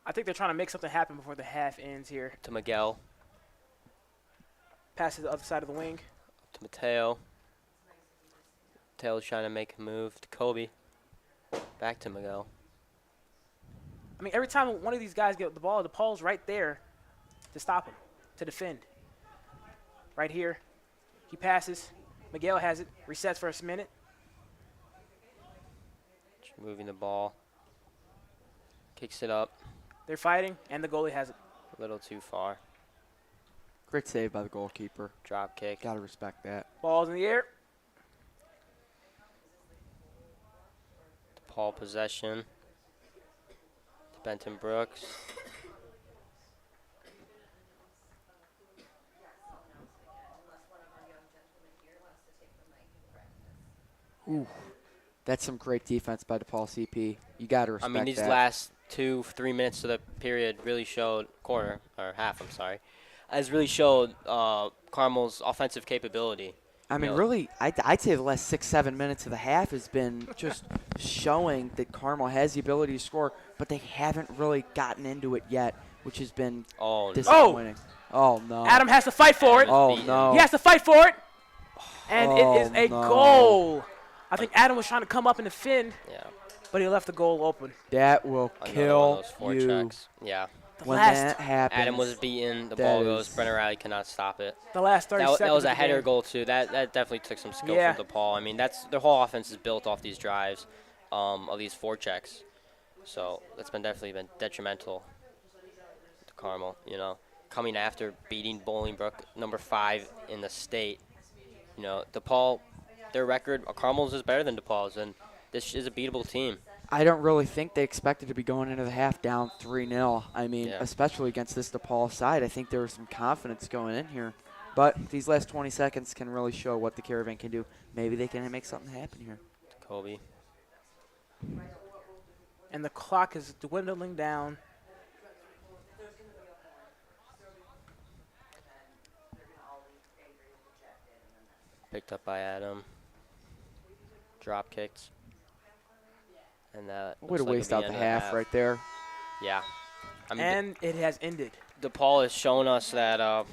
I think they're trying to make something happen before the half ends here. To Miguel, Pass to the other side of the wing. to Mateo. Mateo's trying to make a move to Kobe. Back to Miguel. I mean, every time one of these guys get the ball, DePaul's right there to stop him, to defend. Right here. He passes. Miguel has it. Resets for a minute. Moving the ball. Kicks it up They're fighting, and the goalie has it. a little too far. Great save by the goalkeeper. Drop kick. Got to respect that. Ball's in the air. Paul possession. To Benton Brooks. That's some great defense by DePaul CP. You got to I respect mean, these that. last 2-3 minutes of the period really showed half. I'm sorry, has really showed Carmel's offensive capability. I mean, know- really, I'd say the last 6-7 minutes of the half has been just showing that Carmel has the ability to score, but they haven't really gotten into it yet, which has been Oh, disappointing. Oh, no. Adam has to fight for it. Oh, beaten. no. He has to fight for it. And Oh, it is a no. goal. I think Adam was trying to come up and defend, Yeah. but he left the goal open. That will Another kill one of those four you checks. Yeah. The when last, that happens. Adam was beaten. The that ball goes. is- Brenner Riley cannot stop it. the last 30 seconds. That was of a the header game. goal too. That definitely took some skill Yeah. from DePaul. I mean, their whole offense is built off these drives, of these forechecks. So that's definitely been detrimental to Carmel. You know, coming after beating Bolingbrook, number 5 in the state. You know, DePaul, their record, Carmel's is better than DePaul's, and this is a beatable team. I don't really think they expected to be going into the half down 3-0. I mean, Yeah. especially against this DePaul side, I think there was some confidence going in here. But these last 20 seconds can really show what the Caravan can do. Maybe they can make something happen here. Kobe. And the clock is dwindling down. Picked up by Adam. Drop kicked. And that Way looks to like waste it'll out be the end of half right there. Yeah. I mean, And it has ended. DePaul has shown us that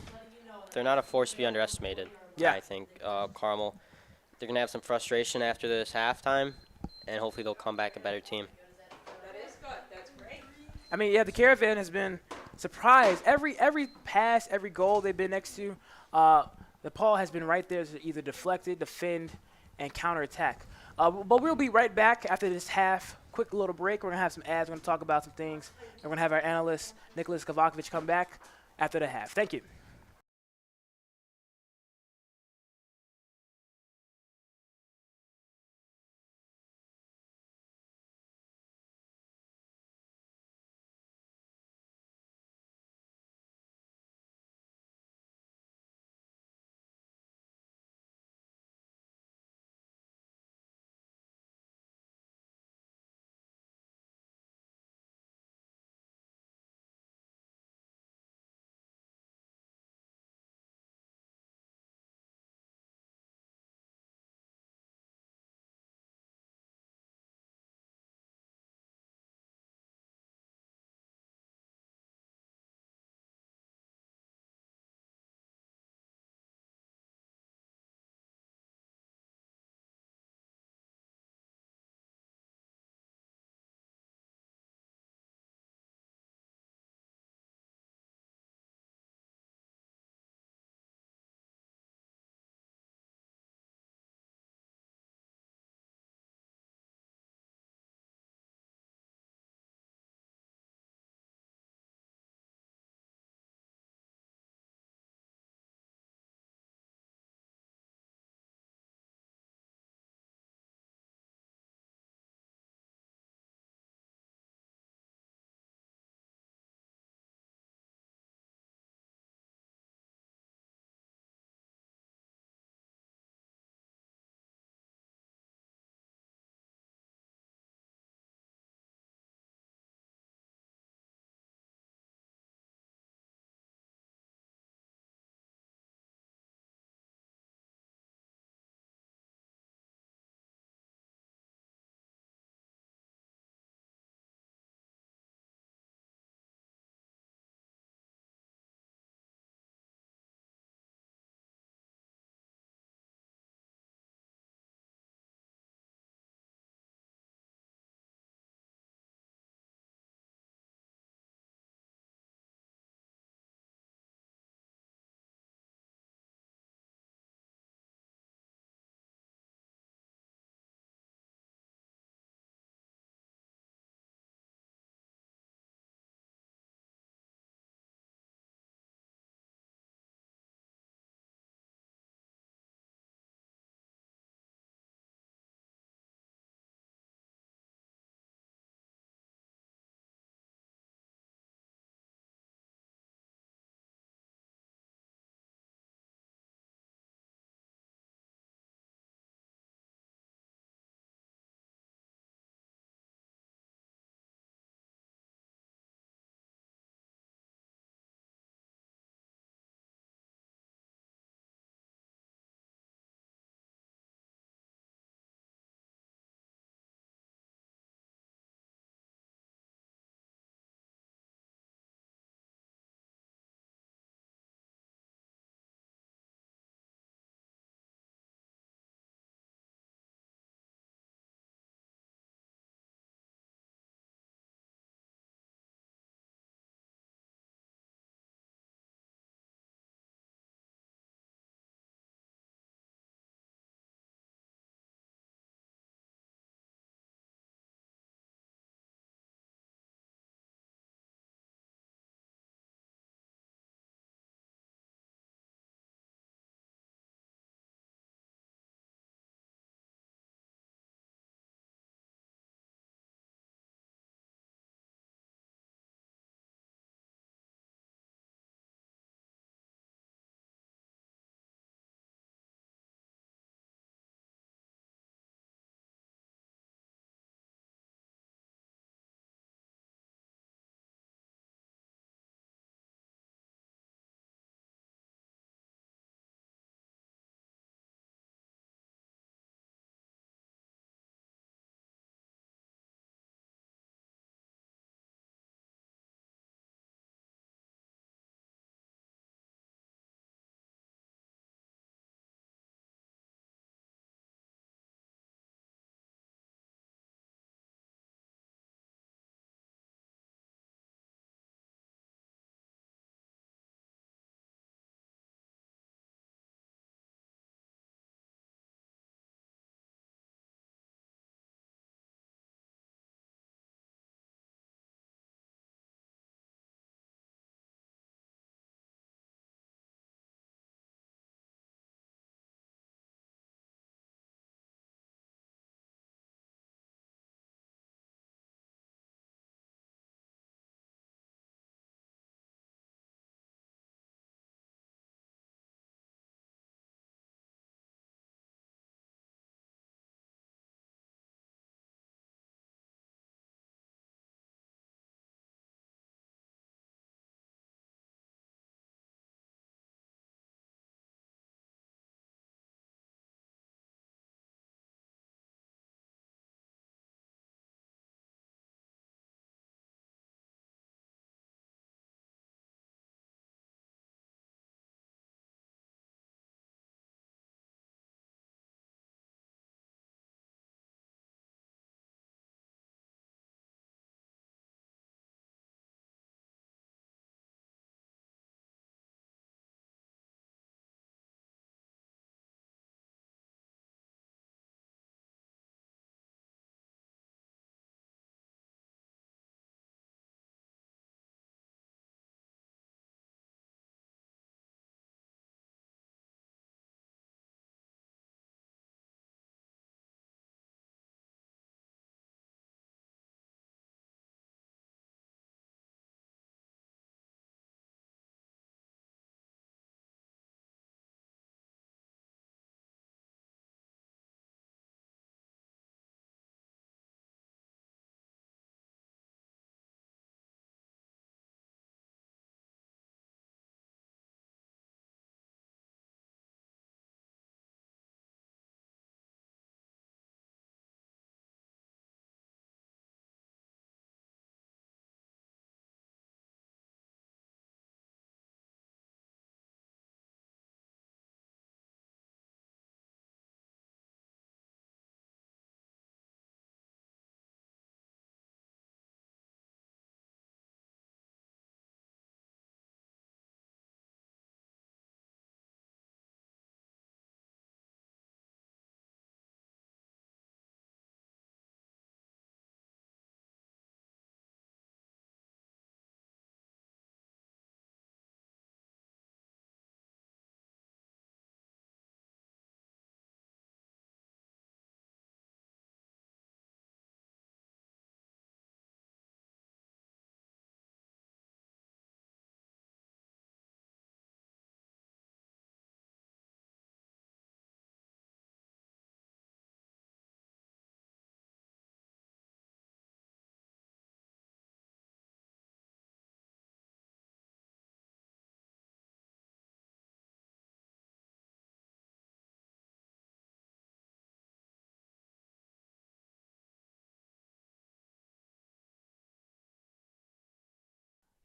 they're not a force to be underestimated. Yeah. I think Carmel, they're going to have some frustration after this halftime, and hopefully they'll come back a better team. I mean, yeah, the Caravan has been surprised. Every pass, every goal they've been next to, the Paul has been right there to either deflect it, defend, and counterattack. But we'll be right back after this half. Quick little break. We're going to have some ads. We're going to talk about some things. And we're going to have our analyst, Nicholas Kavakovich, come back after the half. Thank you.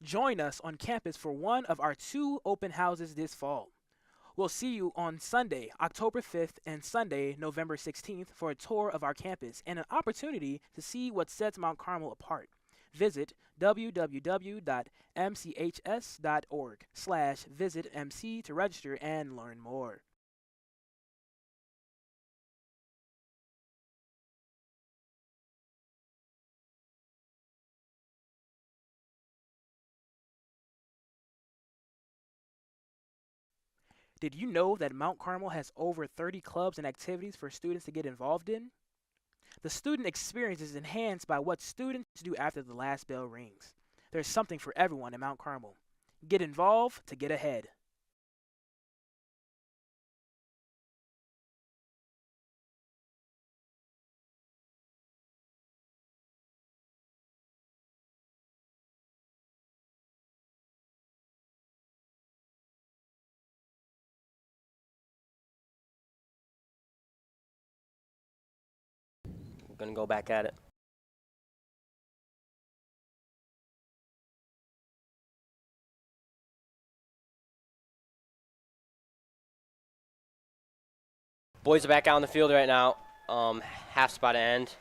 Join us on campus for one of our 2 open houses this fall. We'll see you on Sunday, October 5th and Sunday, November 16th for a tour of our campus and an opportunity to see what sets Mount Carmel apart. Visit www.mchs.org/visitmc to register and learn more. Did you know that Mount Carmel has over 30 clubs and activities for students to get involved in? The student experience is enhanced by what students do after the last bell rings. There's something for everyone in Mount Carmel. Get involved to get ahead. We're gonna go back at it. Boys are back out on the field right now. Half spot to end.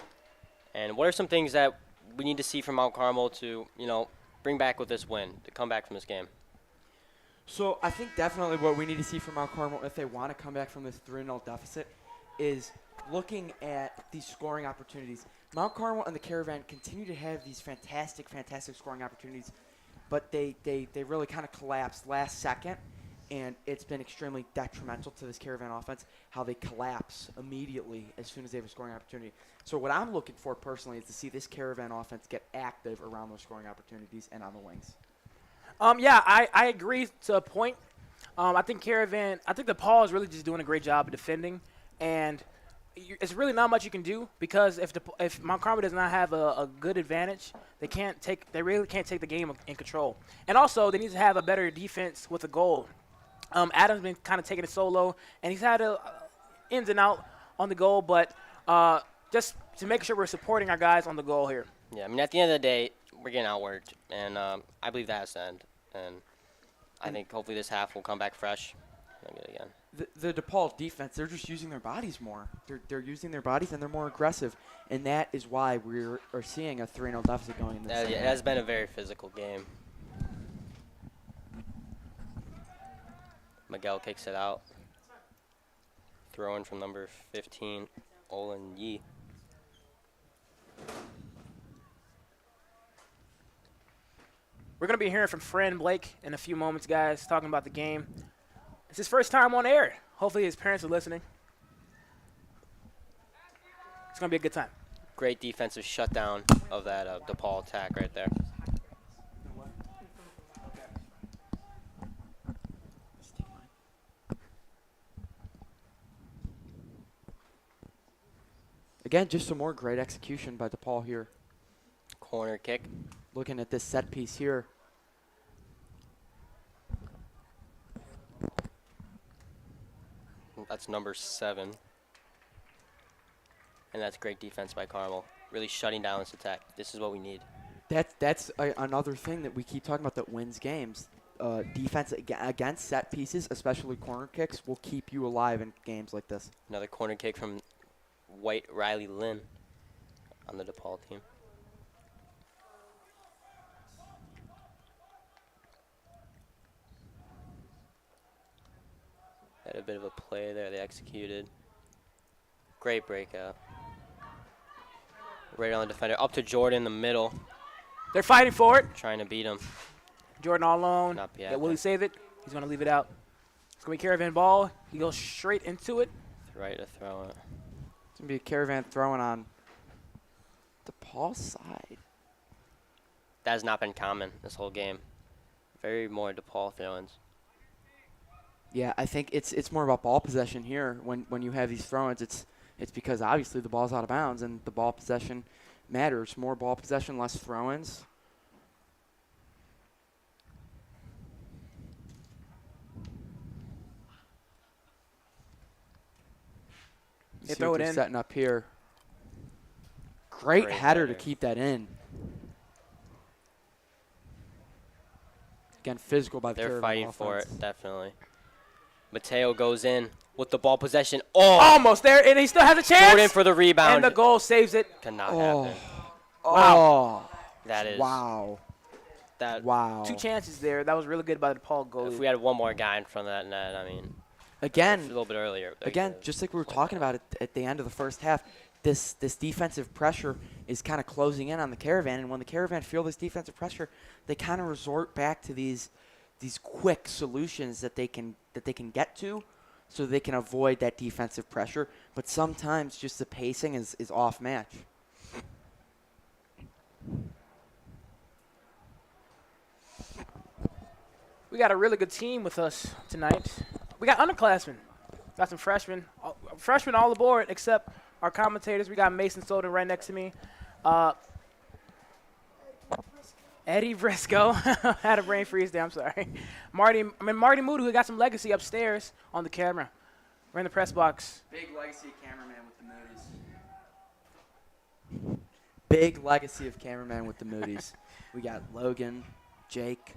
And what are some things that we need to see from Mount Carmel to, bring back with this win, to come back from this game? So I think definitely what we need to see from Mount Carmel if they want to come back from this 3-0 deficit is looking at these scoring opportunities. Mount Carmel and the Caravan continue to have these fantastic scoring opportunities, but they really kind of collapsed last second, and it's been extremely detrimental to this Caravan offense how they collapse immediately as soon as they have a scoring opportunity. So what I'm looking for personally is to see this Caravan offense get active around those scoring opportunities and on the wings. Yeah, I agree to a point. I think DePaul is really just doing a great job of defending, and it's really not much you can do because if Mount Carmel does not have a good advantage, they really can't take the game in control. And also, they need to have a better defense with a goal. Adam's been kind of taking it solo, and he's had ins and out on the goal, but just to make sure we're supporting our guys on the goal here. Yeah, at the end of the day, we're getting outworked, and I believe that has to end. And I think hopefully this half will come back fresh and get it again. The DePaul defense, they're just using their bodies more. They're using their bodies, and they're more aggressive, and that is why we are seeing a 3-0 deficit going in this Yeah, it has been a very physical game. Miguel kicks it out. Throw in from number 15, Olin Yi. We're going to be hearing from Fred Blake in a few moments, guys, talking about the game. It's his first time on air. Hopefully his parents are listening. It's going to be a good time. Great defensive shutdown of that DePaul attack right there. Again, just some more great execution by DePaul here. Corner kick. Looking at this set piece here. That's number 7. And that's great defense by Carmel. Really shutting down this attack. This is what we need. That's another thing that we keep talking about that wins games. Defense against set pieces, especially corner kicks, will keep you alive in games like this. Another corner kick from White Riley Lynn on the DePaul team. Had a bit of a play there they executed. Great breakout. Right on the defender. Up to Jordan in the middle. They're fighting for it. Trying to beat him. Jordan all alone. Not yet. Yeah, will he save it? He's going to leave it out. It's going to be Caravan ball. He goes straight into it. Right to throw it. It's going to be a Caravan throwing on DePaul's side. That has not been common this whole game. Very more DePaul throw-ins. Yeah, I think it's more about ball possession here. When you have these throw-ins, it's because obviously the ball's out of bounds and the ball possession matters. More ball possession, less throw-ins. They See throw what it they're in. setting up here. Great header to header. keep that in. Again, physical by the They're Caravan fighting for offense. it, definitely. Mateo goes in with the ball possession. Oh! Almost there, and he still has a chance. Jordan for the rebound. And the goal saves it. Cannot Oh. happen. Wow. That is Wow. that. Wow. 2 chances there. That was really good by the DePaul goalie. If we had one more guy in front of that net, I mean, a Again, little bit earlier. again, just like we were talking about at the end of the first half, this defensive pressure is kind of closing in on the Caravan, and when the Caravan feel this defensive pressure, they kind of resort back to these quick solutions that they can get to, so they can avoid that defensive pressure. But sometimes just the pacing is off match. We got a really good team with us tonight. We got underclassmen. Got some freshmen. Freshmen all aboard except our commentators. We got Mason Soden right next to me. Eddie Briscoe. Had a brain freeze there, I'm sorry. Marty Moody, who got some legacy upstairs on the camera. We're in the press box. Big legacy of cameraman with the Moody's. Big legacy of cameraman with the Moody's. We got Logan, Jake.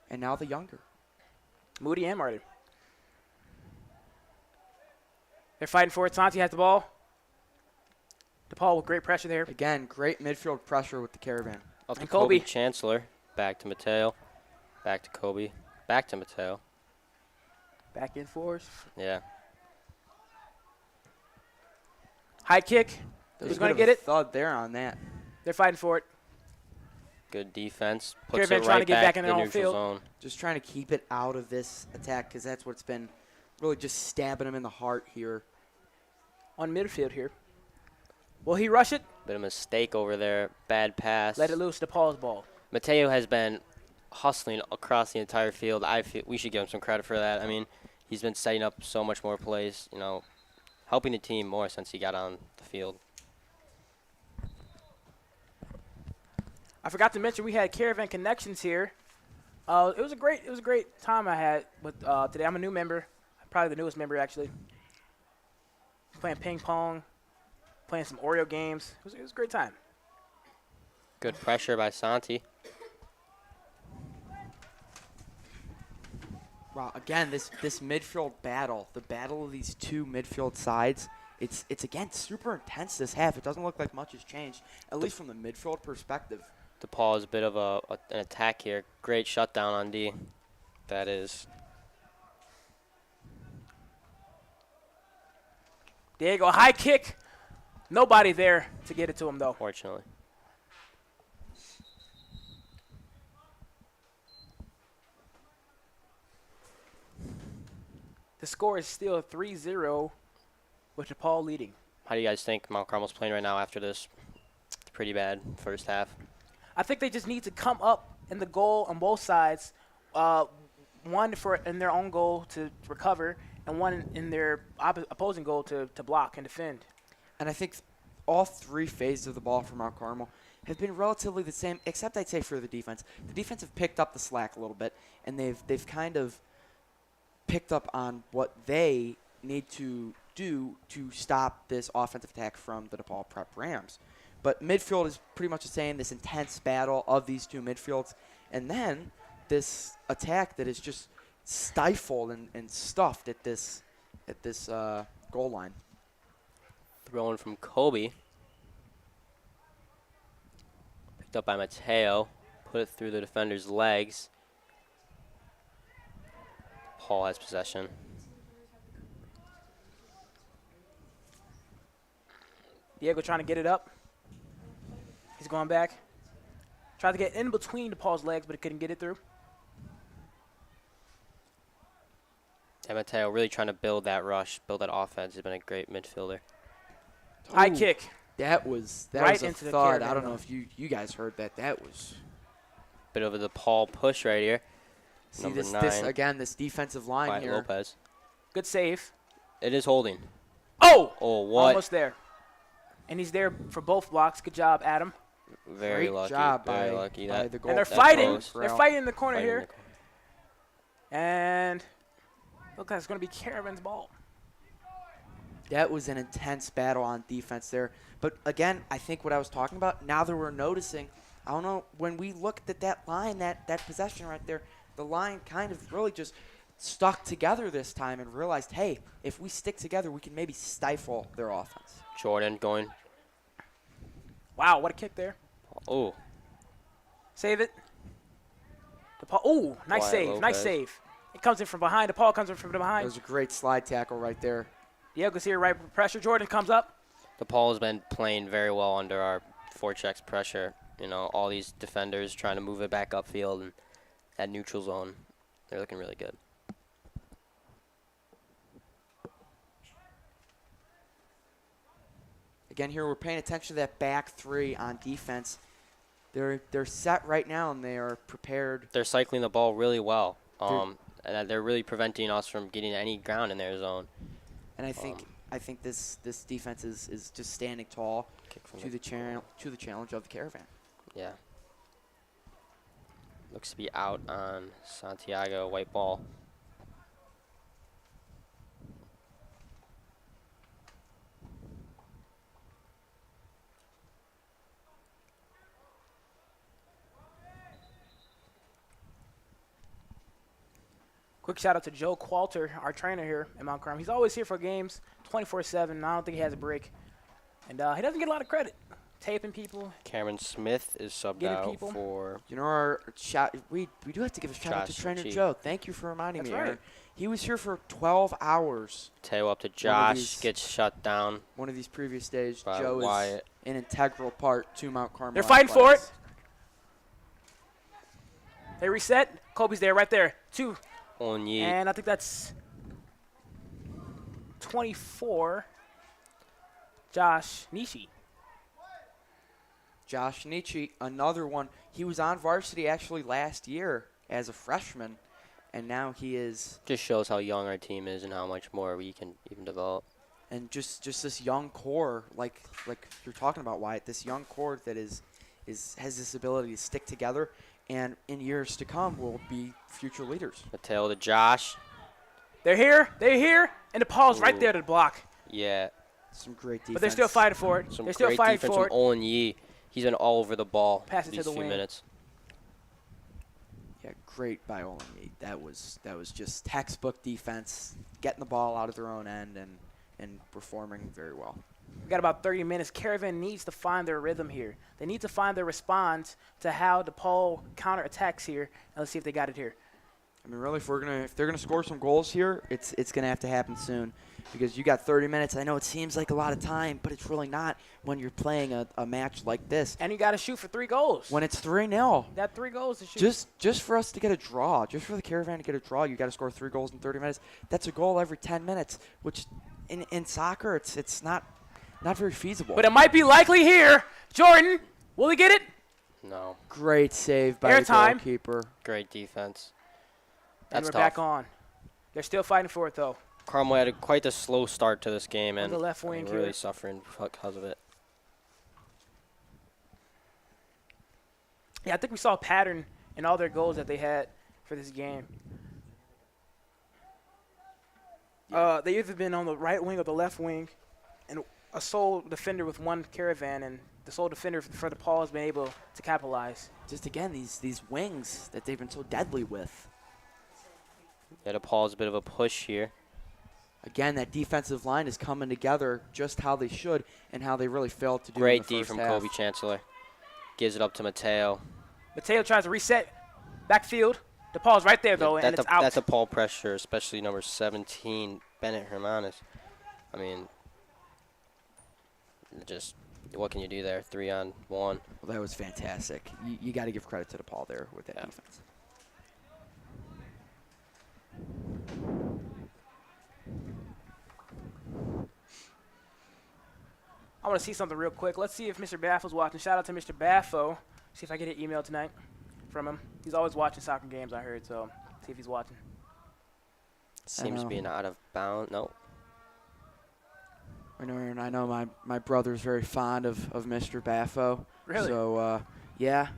And now the younger. Moody and Marty. They're fighting for it. Santi has the ball. DePaul with great pressure there. Again, great midfield pressure with the Caravan. Up to And Kobe. Chancellor. Back to Mateo. Back to Kobe. Back to Mateo. Back in force. Yeah. High kick. There's Who's a going bit to of get a it? thud there on that. They're fighting for it. Good defense. Puts Caravan it trying to right get back in in their the own neutral field. zone. Just trying to keep it out of this attack because that's what's been really just stabbing him in the heart here. On midfield here. Will he rush it? Bit of mistake over there. Bad pass. Let it loose. DePaul's ball. Mateo has been hustling across the entire field. I feel we should give him some credit for that. I mean, he's been setting up so much more plays, you know, helping the team more since he got on the field. I forgot to mention we had Caravan Connections here. It was a great time I had with today. I'm a new member, probably the newest member actually. Playing ping pong, playing some Oreo games. It was a great time. Good pressure by Santi. Wow, again, this midfield battle, the battle of these two midfield sides, it's again super intense this half. It doesn't look like much has changed, at least from the midfield perspective. DePaul is a bit of an attack here. Great shutdown on D. That is. Diego, high kick. Nobody there to get it to him though. Fortunately. The score is still 3-0 with DePaul leading. How do you guys think Mount Carmel's playing right now after this pretty bad first half? I think they just need to come up in the goal on both sides. One in their own goal to recover, and one in their opposing goal to block and defend. And I think all three phases of the ball for Mount Carmel have been relatively the same, except I'd say for the defense. The defense have picked up the slack a little bit, and they've kind of picked up on what they need to do to stop this offensive attack from the DePaul Prep Rams. But midfield is pretty much the same, this intense battle of these two midfields. And then this attack that is just stifled and stuffed at this goal line. Thrown from Kobe. Picked up by Mateo. Put it through the defender's legs. Paul has possession. Diego trying to get it up. He's going back. Tried to get in between DePaul's legs, but he couldn't get it through. And Mateo really trying to build that rush, build that offense. He's been a great midfielder. High Ooh, kick. That was Right a into the thud. Caravan I don't know line. if you guys heard that. That was Bit of a DePaul push right here. see Number this 9. again, this defensive line By here. Lopez. Good save. It is holding. Oh! Oh, what? Almost there. And he's there for both blocks. Good job, Adam. Very Great lucky. job Very by lucky. the goal. And they're that fighting. goes. They're fighting in the corner Fighting in here. the corner. And looks like it's going to be Caravan's ball. That was an intense battle on defense there. But again, I think what I was talking about, now that we're noticing, I don't know, when we looked at that line, that possession right there, the line kind of really just stuck together this time and realized, hey, if we stick together, we can maybe stifle their offense. Jordan going. Wow, what a kick there. Oh, Save it. DePaul. Oh, nice Wyatt save. Nice Lopez. save. It comes in from behind. DePaul comes in from That behind. was a great slide tackle right there. Yeah, goes here, right pressure. Jordan comes up. DePaul has been playing very well under our forechecks pressure. You know, all these defenders trying to move it back upfield and at neutral zone. They're looking really good. Again, here we're paying attention to that back three on defense. They're set right now, and they are prepared. They're cycling the ball really well. And they're really preventing us from getting any ground in their zone. And I think this defense is just standing tall Kick from to the challenge of the Caravan. Yeah. Looks to be out on Santiago, white ball. Quick shout out to Joe Qualter, our trainer here in Mount Carmel. He's always here for games, 24/7. I don't think he has a break. And he doesn't get a lot of credit. Taping people. Cameron Smith is subbed Getting out people. for You know, our shout we do have to give a shout out to Josh Trainer G. Joe. Thank you for reminding That's me, right. Aaron. He was here for 12 hours. Teo up to these- Josh, gets shut down One of these previous days, by Joe is Wyatt. an integral part to Mount Carmel. They're fighting for athletics. it. They reset. Kobe's there, right there. 2. Onyi. And I think that's 24. Josh Nishi. Josh Nietzsche, another one. He was on varsity actually last year as a freshman, and now he is. Just shows how young our team is and how much more we can even develop. And just this young core, like you're talking about, Wyatt. This young core that has this ability to stick together, and in years to come will be future leaders. Mateo to Josh. They're here. They're here. And DePaul's right Ooh. there to block. Yeah. Some great defense. But they're still fighting for it. Some They're still great fighting defense for from it. Onyi. He's been all over the ball Pass it to these the few wing. minutes. Yeah, great by Olin. That was just textbook defense, getting the ball out of their own end and performing very well. We got about 30 minutes. Caravan needs to find their rhythm here. They need to find their response to how DePaul counterattacks here. And let's see if they got it here. I mean, really, if they're gonna score some goals here, it's gonna have to happen soon, because you got 30 minutes. I know it seems like a lot of time, but it's really not when you're playing a match like this. And you got to shoot for 3 goals. When it's 3-0, You got 3 goals to shoot. just for us to get a draw, just for the Caravan to get a draw, you got to score 3 goals in 30 minutes. That's a goal every 10 minutes, which in soccer it's not very feasible. But it might be likely here. Jordan, will he get it? No. Great save by the Airtime. goalkeeper. Great defense. And That's we're tough. back on. They're still fighting for it, though. Carmel had quite a slow start to this game, and the left wing we're really here. suffering because of it. Yeah, I think we saw a pattern in all their goals that they had for this game. They either been on the right wing or the left wing, and a sole defender with one Caravan, and the sole defender for DePaul has been able to capitalize. Just again, these wings that they've been so deadly with. Yeah, DePaul's a bit of a push here. Again, that defensive line is coming together just how they should and how they really failed to do Great in the D first from half. Kobe Chancellor. Gives it up to Mateo. Mateo tries to reset backfield. DePaul's right there, though, and it's out. That's a Paul pressure, especially number 17, Bennett Hermanis. I mean, just what can you do there? 3-on-1. Well, that was fantastic. You got to give credit to DePaul there with that Yeah. defense. I want to see something real quick. Let's see if Mr. Baffo's watching. Shout out to Mr. Baffo. See if I get an email tonight from him. He's always watching soccer games, I heard, so see if he's watching. Seems know. being out of bounds. No. I know, Aaron, I know my brother's very fond of Mr. Baffo. Really? So, yeah.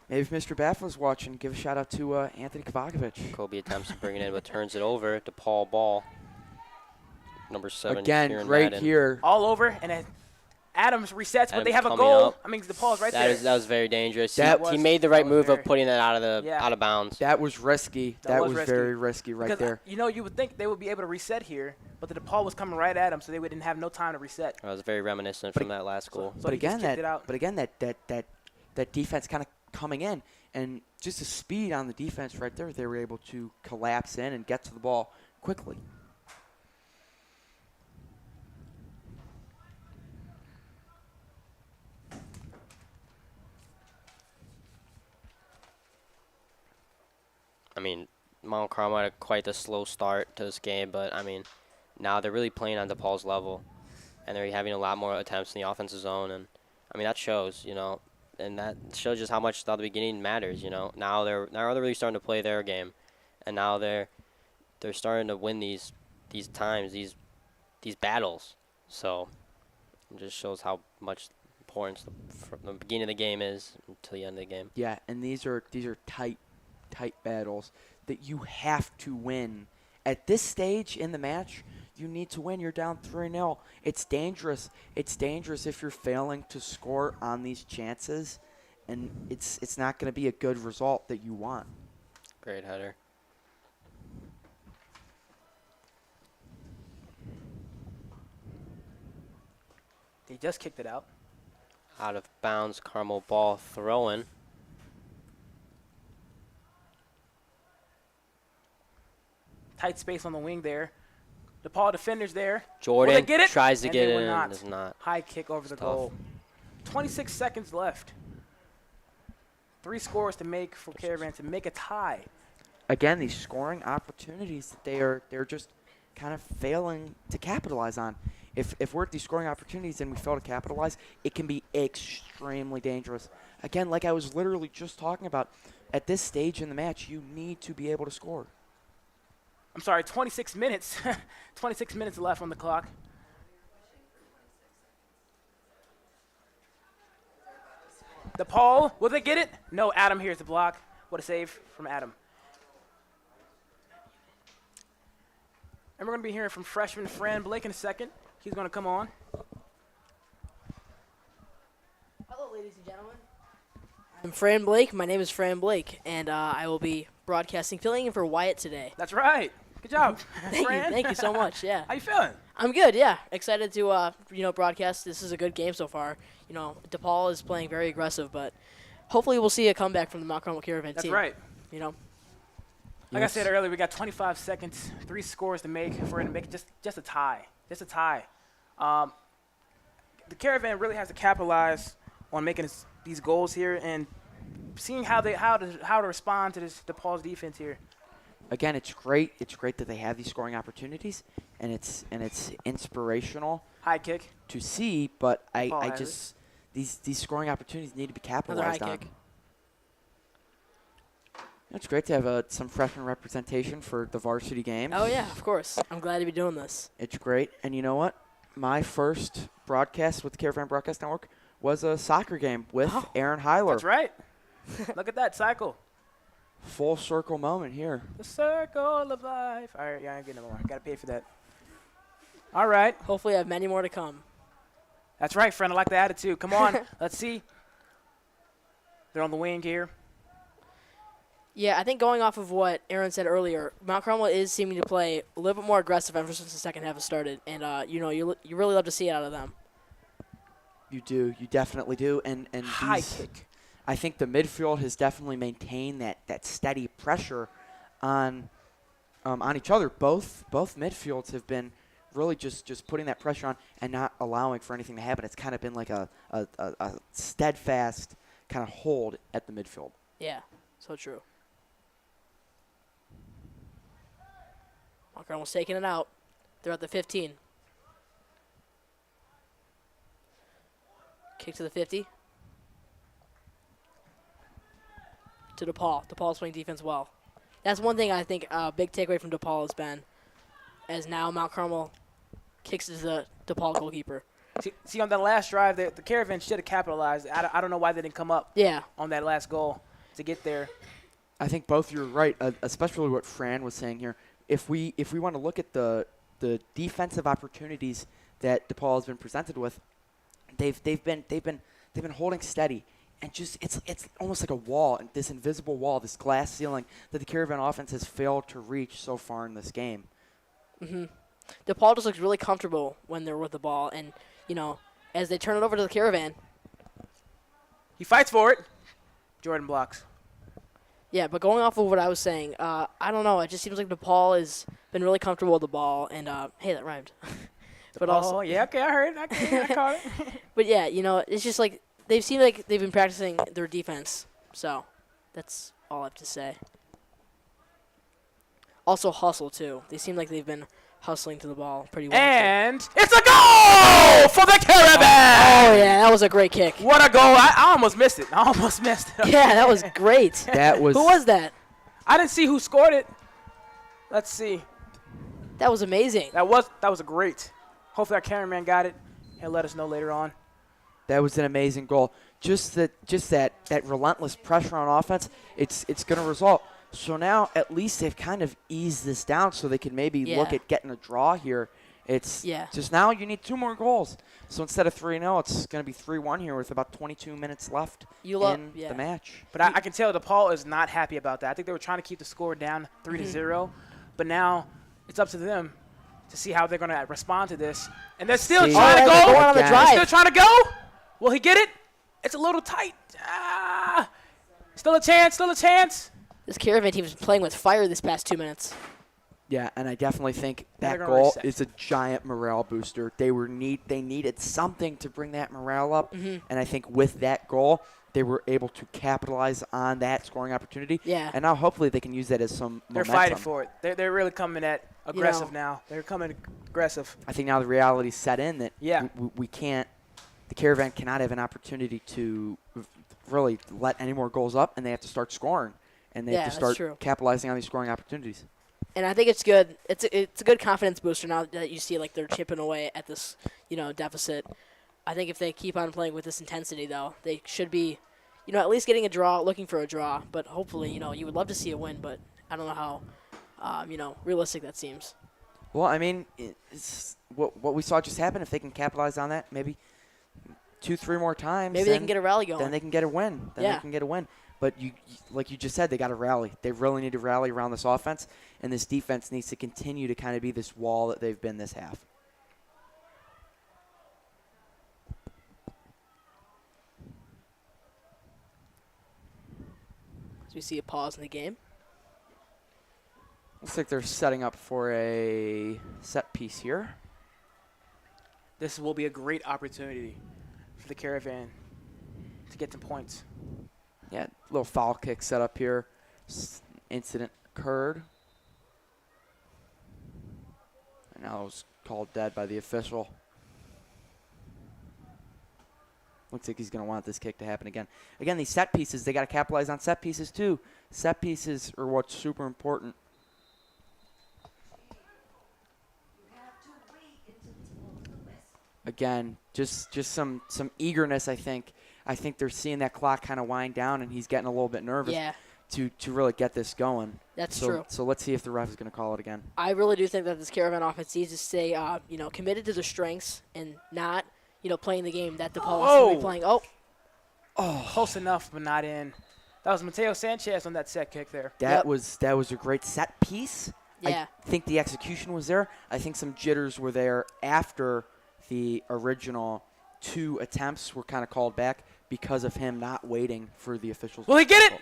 Maybe if Mr. Baffo's watching, give a shout out to Anthony Kovakovic. Kobe attempts to bring it in, but turns it over. DePaul ball. number 7. Again, Kieran right Madden. here. All over, and then Adams resets, but they Adams have a coming goal. up. I mean, DePaul's right That there. was very dangerous. That He was- made the that right was move very- of putting that Yeah. out of bounds. That was risky. That was risky. very risky right Because, there. you would think they would be able to reset here, but the DePaul was coming right at them, so they wouldn't have no time to reset. That was very reminiscent But from that last goal. So But he just again, kicked it out. that defense kind of coming in, and just the speed on the defense right there, they were able to collapse in and get to the ball quickly. I mean, Mount Carmel had quite a slow start to this game, but I mean, now they're really playing on DePaul's level, and they're having a lot more attempts in the offensive zone, and I mean that shows, and that shows just how much the beginning matters, Now they're really starting to play their game, and now they're starting to win these battles. So it just shows how much importance from the beginning of the game is until the end of the game. Yeah, and these are tight battles that you have to win. At this stage in the match, you need to win. You're down 3-0. It's dangerous. It's dangerous if you're failing to score on these chances, and it's not going to be a good result that you want. Great header. They just kicked it out. Out of bounds, Carmel ball throw-in. Tight space on the wing there. DePaul defenders there. Jordan Will they get it? tries to And get they it will in, not. does not. High kick over the tough. goal. 26 seconds left. 3 scores to make for Caravan to make a tie. Again, these scoring opportunities that they're just kind of failing to capitalize on. If we're at these scoring opportunities and we fail to capitalize, it can be extremely dangerous. Again, like I was literally just talking about, at this stage in the match, you need to be able to score. I'm sorry, 26 minutes. 26 minutes left on the clock. DePaul, will they get it? No, Adam here's the block. What a save from Adam. And we're going to be hearing from freshman Fran Blake in a second. He's going to come on. Hello, ladies and gentlemen. I'm Fran Blake. My name is Fran Blake, and I will be broadcasting, filling in for Wyatt today. That's right. Good job, Fran. Thank you so much. Yeah, How you feeling? I'm good. Yeah, excited to broadcast. This is a good game so far. DePaul is playing very aggressive, but hopefully we'll see a comeback from the Mount Carmel Caravan That's team. right. Like I Yes. said earlier, we got 25 seconds, 3 scores to make. If we're going to make it just a tie. Just a tie. The Caravan really has to capitalize on making these goals here and seeing how to respond to this DePaul's defense here. Again, it's great. It's great that they have these scoring opportunities, and it's inspirational High kick. to see. But Paul I has just these scoring opportunities need to be Another high capitalized on. kick. It's great to have some freshman representation for the varsity games. Oh yeah, of course. I'm glad to be doing this. It's great. And you know what? My first broadcast with the Caravan Broadcast Network was a soccer game with Oh, Aaron Heiler. That's right. Look at that cycle. Full circle moment here. The circle of life. All right, yeah, I ain't getting no more. Got to pay for that. All right. Hopefully I have many more to come. That's right, friend. I like the attitude. Come on. Let's see. They're on the wing here. Yeah, I think going off of what Aaron said earlier, Mount Carmel is seeming to play a little bit more aggressive ever since the second half has started, and you really love to see it out of them. You do. You definitely do. And High these, kick. I think the midfield has definitely maintained that steady pressure on each other. Both midfields have been really just putting that pressure on and not allowing for anything to happen. It's kind of been like a steadfast kind of hold at the midfield. Yeah, so true. Mount Carmel's taking it out. They're at the 15. Kick to the 50. To DePaul. DePaul's playing defense well. That's one thing I think a big takeaway from DePaul has been, as now Mount Carmel kicks to the DePaul goalkeeper. See on that last drive, the Caravan should have capitalized. I don't know why they didn't come up Yeah. on that last goal to get there. I think both you're right, especially what Fran was saying here. If we want to look at the the defensive opportunities that DePaul has been presented with, they've been holding steady, and just it's almost like a wall, this invisible wall, this glass ceiling that the Caravan offense has failed to reach so far in this game. DePaul just looks really comfortable when they're with the ball, and as they turn it over to the Caravan. He fights for it. Jordan blocks. Yeah, but going off of what I was saying, I don't know. It just seems like DePaul has been really comfortable with the ball, and hey, that rhymed. But also, yeah, okay, I heard it. I caught it. but yeah, it's just like they've seemed like they've been practicing their defense. So that's all I have to say. Also hustle too. They seem like they've been hustling to the ball pretty well. And it's a goal for the Caravan! Oh yeah, that was a great kick. What a goal. I almost missed it. Yeah, that was great. That was Who was that? I didn't see who scored it. Let's see. That was amazing. That was a great. Hopefully our cameraman got it. He'll let us know later on. That was an amazing goal. Just that relentless pressure on offense, it's going to result. So now at least they've kind of eased this down so they can maybe look at getting a draw here. It's just now you need 2 more goals. So instead of 3-0, it's going to be 3-1 here with about 22 minutes left in the match. But I can tell DePaul is not happy about that. I think they were trying to keep the score down 3-0. But now it's up to them to see how they're going to respond to this. And they're still trying to go. On the They're drive. still trying to go. Will he get it? It's a little tight. Still a chance. This Caravan team has been playing with fire this past 2 minutes. Yeah, and I definitely think that gonna goal reset. is a giant morale booster. They needed something to bring that morale up, and I think with that goal, they were able to capitalize on that scoring opportunity. Yeah. And now hopefully they can use that as some They're momentum. fighting for it. They're really coming at aggressive now. They're coming aggressive. I think now the reality set in that Yeah. we can't, the Caravan cannot have an opportunity to really let any more goals up, and they have to start scoring, and they have to that's start true. capitalizing on these scoring opportunities. And I think it's good. It's a good confidence booster now that you see like they're chipping away at this, deficit. I think if they keep on playing with this intensity, though, they should be, at least getting a draw, looking for a draw. But hopefully, you would love to see a win, but I don't know how, realistic that seems. Well, I mean, it's what we saw just happen. If they can capitalize on that, maybe 2-3 more times, Maybe they can get a rally going. Then they can get a win. They can get a win. But like you just said, they got to rally. They really need to rally around this offense, and this defense needs to continue to kind of be this wall that they've been this half. As we see a pause in the game. Looks like they're setting up for a set piece here. This will be a great opportunity for the Caravan to get some points. Yeah, little foul kick set up here. Incident occurred. And now it was called dead by the official. Looks like he's going to want this kick to happen again. Again, these set pieces, they got to capitalize on set pieces too. Set pieces are what's super important. Again, just some eagerness, I think. I think they're seeing that clock kind of wind down, and he's getting a little bit nervous to really get this going. That's true. So let's see if the ref is going to call it again. I really do think that this Caravan offense needs to stay, committed to their strengths and not, playing the game that DePaul is to be playing. Oh, close enough, but not in. That was Mateo Sanchez on that set kick there. That was a great set piece. Yeah. I think the execution was there. I think some jitters were there after the original 2 attempts were kind of called back because of him not waiting for the officials. Will he get it?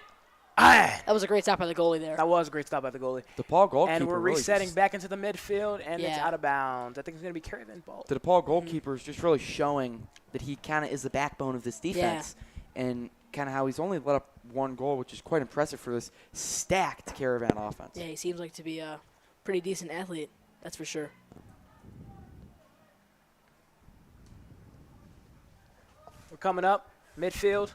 That was a great stop by the goalie there. That was a great stop by the goalie. DePaul goalkeeper. And we're really resetting just, back into the midfield, and it's out of bounds. I think it's going to be Caravan ball. the DePaul goalkeeper is just really showing that he kind of is the backbone of this defense, and kind of how he's only let up 1 goal, which is quite impressive for this stacked Caravan offense. Yeah, he seems like to be a pretty decent athlete. That's for sure. We're coming up, midfield.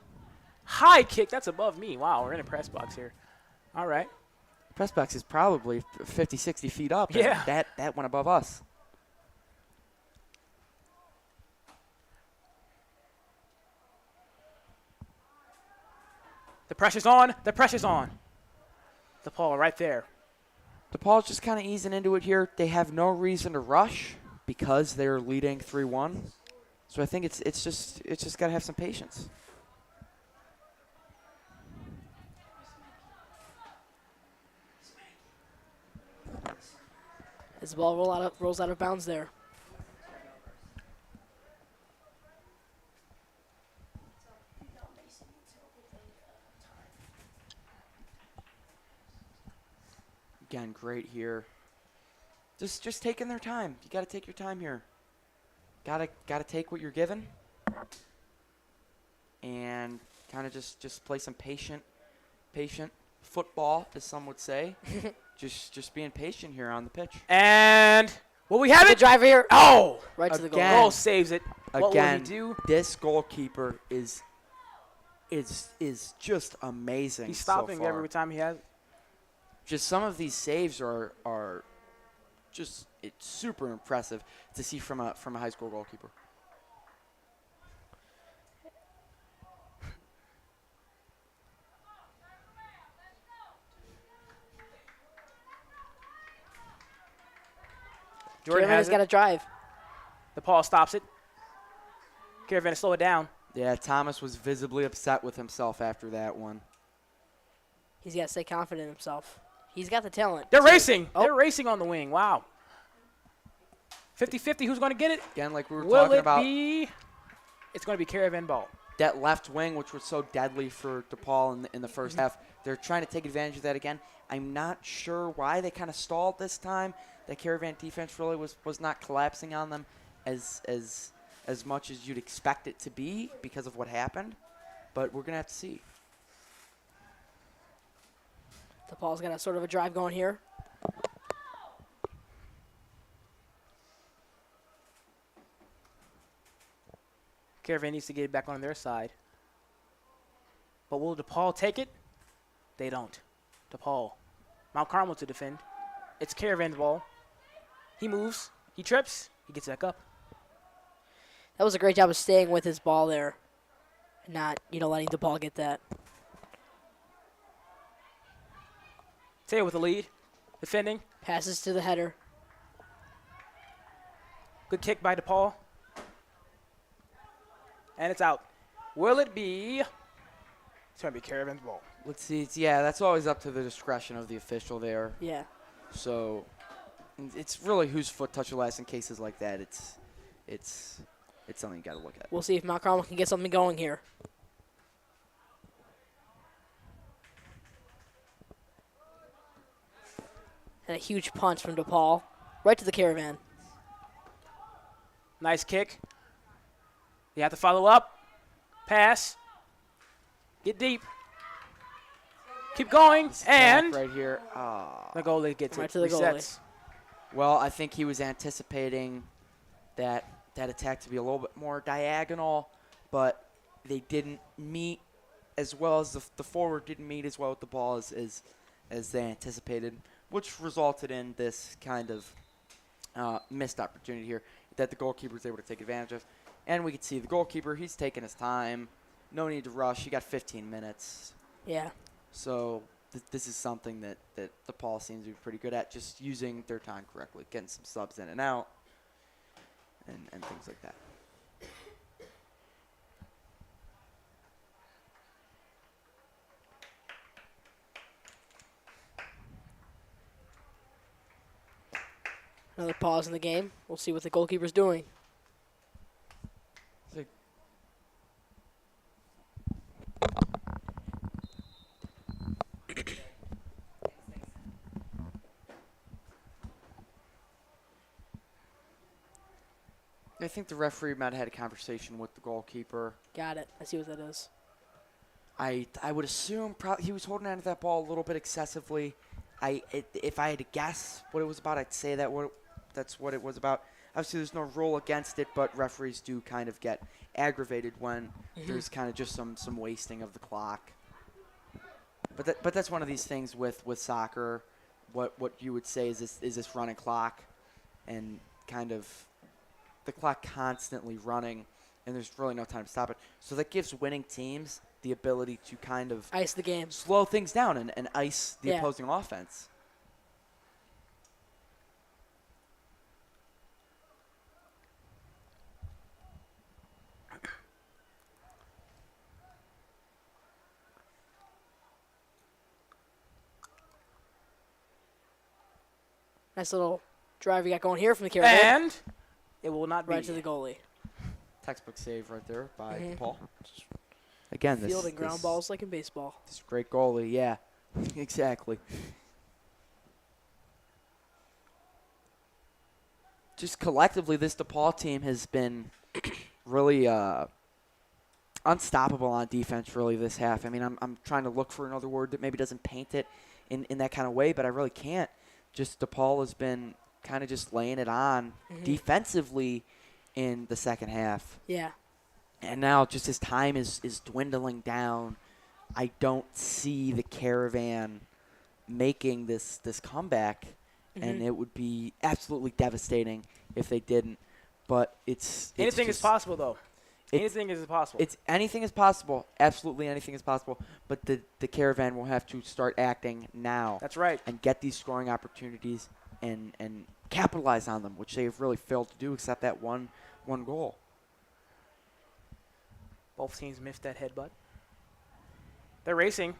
High kick, that's above me. Wow, we're in a press box here. All right. Press box is probably 50, 60 feet up. and Yeah. That went above us. The pressure's on. The pressure's on. DePaul right there. DePaul's just kind of easing into it here. They have no reason to rush because they're leading 3-1. So I think it's just got to have some patience. As the ball rolls out of bounds there. Again, great here. Just taking their time. You got to take your time here. Got to take what you're given, and kind of just play some patient football, as some would say. just being patient here on the pitch. And will we have The it? driver here. Oh! Right to the goal. Again. Goal saves it. What will he Again, do? this goalkeeper is just amazing. He's so stopping far. every time he has. Just some of these saves are just it's super impressive to see from a high school goalkeeper. Jordan Caravan has has got it. to drive. DePaul stops it. Caravan to slow it down. Yeah, Thomas was visibly upset with himself after that one. He's got to stay confident in himself. He's got the talent. They're too. racing. Oh. They're racing on the wing. Wow. 50-50. Who's going to get it? Again, like we were Will talking it about, be? It's going to be Caravan ball. that left wing, which was so deadly for DePaul in the first half. They're trying to take advantage of that again. I'm not sure why they kind of stalled this time. The Caravan defense really was not collapsing on them as much as you'd expect it to be because of what happened. But we're going to have to see. DePaul's got a sort of a drive going here. Caravan needs to get it back on their side. But will DePaul take it? They don't. DePaul. Mount Carmel to defend. It's Caravan's ball. He moves. He trips. He gets back up. That was a great job of staying with his ball there. And not, letting DePaul get that. Taylor with the lead. Defending. Passes to the header. Good kick by DePaul. And it's out. Will it be? It's going to be Caravan's ball. Let's see. Yeah, that's always up to the discretion of the official there. Yeah. So it's really whose foot touched the last in cases like that. It's something you got to look at. We'll see if Mount Carmel can get something going here. And a huge punch from DePaul. Right to the Caravan. Nice kick. You have to follow up. Pass. Get deep. Keep going. This And attack right here. Ah. the goalie gets Right it. to the goalie. Resets. Well, I think he was anticipating that attack to be a little bit more diagonal, but they didn't meet as well as the forward didn't meet as well with the ball as they anticipated, which resulted in this kind of missed opportunity here that the goalkeeper was able to take advantage of. And we could see the goalkeeper, he's taking his time. No need to rush. He got 15 minutes. Yeah. So this is something that DePaul seems to be pretty good at, just using their time correctly, getting some subs in and out, and things like that. Another pause in the game. We'll see what the goalkeeper's doing. I think the referee might have had a conversation with the goalkeeper. Got it. I see what that is. I would assume he was holding on to that ball a little bit excessively. If I had to guess what it was about, I'd say that's what it was about. Obviously, there's no rule against it, but referees do kind of get aggravated when there's kind of just some wasting of the clock. But that's one of these things with soccer. What you would say is this running clock, and kind of the clock constantly running, and there's really no time to stop it. So that gives winning teams the ability to kind of Ice the game. slow things down and ice the Yeah. opposing offense. Nice little drive we got going here from the Caravan. And it will not be. Right to the goalie. Textbook save right there by Mhm. DePaul. Again, this Fielding ground balls like in baseball. This great goalie, yeah, exactly. Just collectively, this DePaul team has been really unstoppable on defense, really, this half. I mean, I'm trying to look for another word that maybe doesn't paint it in that kind of way, but I really can't. Just DePaul has been kind of just laying it on defensively in the second half. Yeah. And now just as time is dwindling down, I don't see the Caravan making this comeback, and it would be absolutely devastating if they didn't. But it's Anything is just- possible, though. it's- Anything is possible. It's anything is possible. Absolutely anything is possible. But the Caravan will have to start acting now That's right. and get these scoring opportunities and capitalize on them, which they have really failed to do except that one goal. Both teams missed that headbutt. They're racing.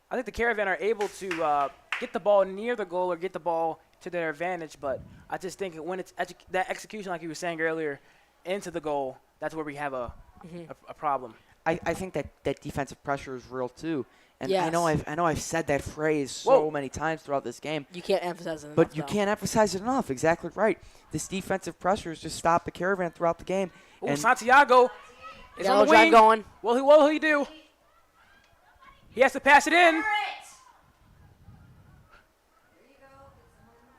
I think the Caravan are able to get the ball near the goal or get the ball to their advantage, but I just think when it's that execution, like you were saying earlier, into the goal, that's where we have a problem. I think that defensive pressure is real too. And Yes. I know I've said that phrase so Whoa. many times throughout this game. You can't emphasize it enough, But you though. can't emphasize it enough. Exactly right. This defensive pressure has just stopped the Caravan throughout the game. Ooh, And Santiago is Got a on the little drive wing. going. What will he do? He has to pass it in.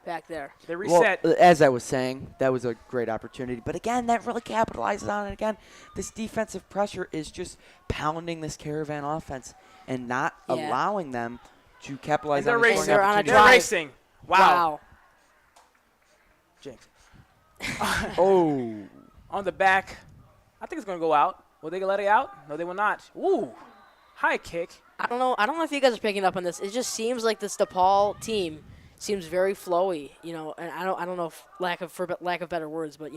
Back there. They well, reset. as I was saying, that was a great opportunity. But again, that really capitalizes on it. Again, this defensive pressure is just pounding this Caravan offense and not Yeah. allowing them to capitalize And they're on these racing. scoring They're on a opportunities. They're drive. racing. Wow. Jinx. Oh. On the back. I think it's going to go out. Will they let it out? No, they will not. Ooh. High kick. I don't know if you guys are picking up on this. It just seems like this DePaul team seems very flowy, and I don't know if lack of better words, but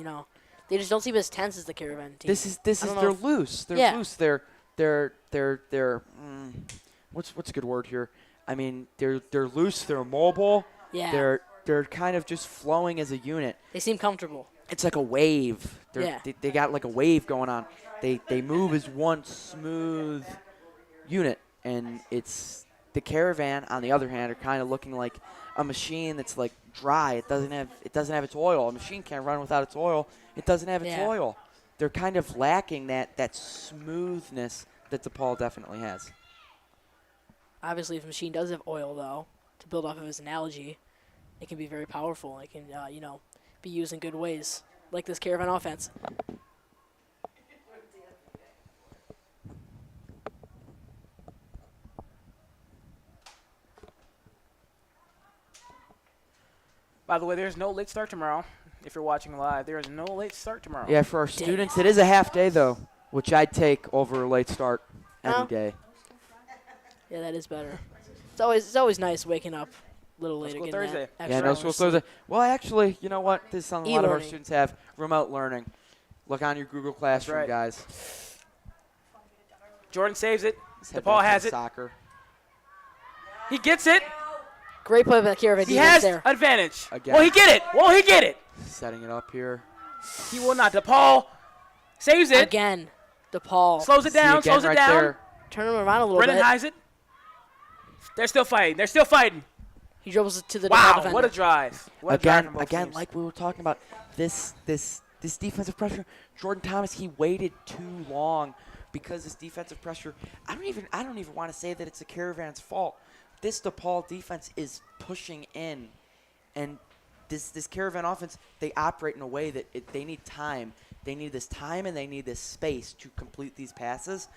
they just don't seem as tense as the Caravan team. This is I don't know they're if- loose. They're Yeah. loose. They're what's a good word here? I mean, they're loose. They're mobile. Yeah. They're kind of just flowing as a unit. They seem comfortable. It's like a wave. Yeah. They got like a wave going on. They move as one smooth unit, and it's the Caravan. On the other hand, are kind of looking like a machine that's like dry. It doesn't have its oil. A machine can't run without its oil. It doesn't have its Yeah. oil. They're kind of lacking that smoothness that DePaul definitely has. Obviously, if a machine does have oil, though, to build off of his analogy, it can be very powerful. It can, be used in good ways, like this Caravan offense. By the way, there's no late start tomorrow. If you're watching live, there is no late start tomorrow. Yeah, for our students, it is a half day though, which I'd take over a late start any Oh. day. Yeah, that is better. It's always nice waking up a little later. School getting that Thursday. extra Yeah, no hour of school sleep. Thursday. Well, actually, you know what? This is something a lot of our E-learning. students have: remote learning. Look on your Google Classroom, right. guys. Jordan saves it. Let's head DePaul back to has the it. Soccer He gets it. Great play by the Caravan He defense has there. advantage. Again. Will he get it? Will he get it? setting it up here. He will not. DePaul saves it. Again, DePaul. Slows it down. See again Slows it right down. there. Turn him around a little Brennan bit. hides it. They're still fighting. They're still fighting. He dribbles it to the DePaul Wow, defender. what a drive. What a drive Again, from both again, teams. like we were talking about, this defensive pressure. Jordan Thomas, he waited too long because this defensive pressure. I don't even want to say that it's the Caravan's fault. This DePaul defense is pushing in, and this Caravan offense, they operate in a way that they need time. They need this time and they need this space to complete these passes.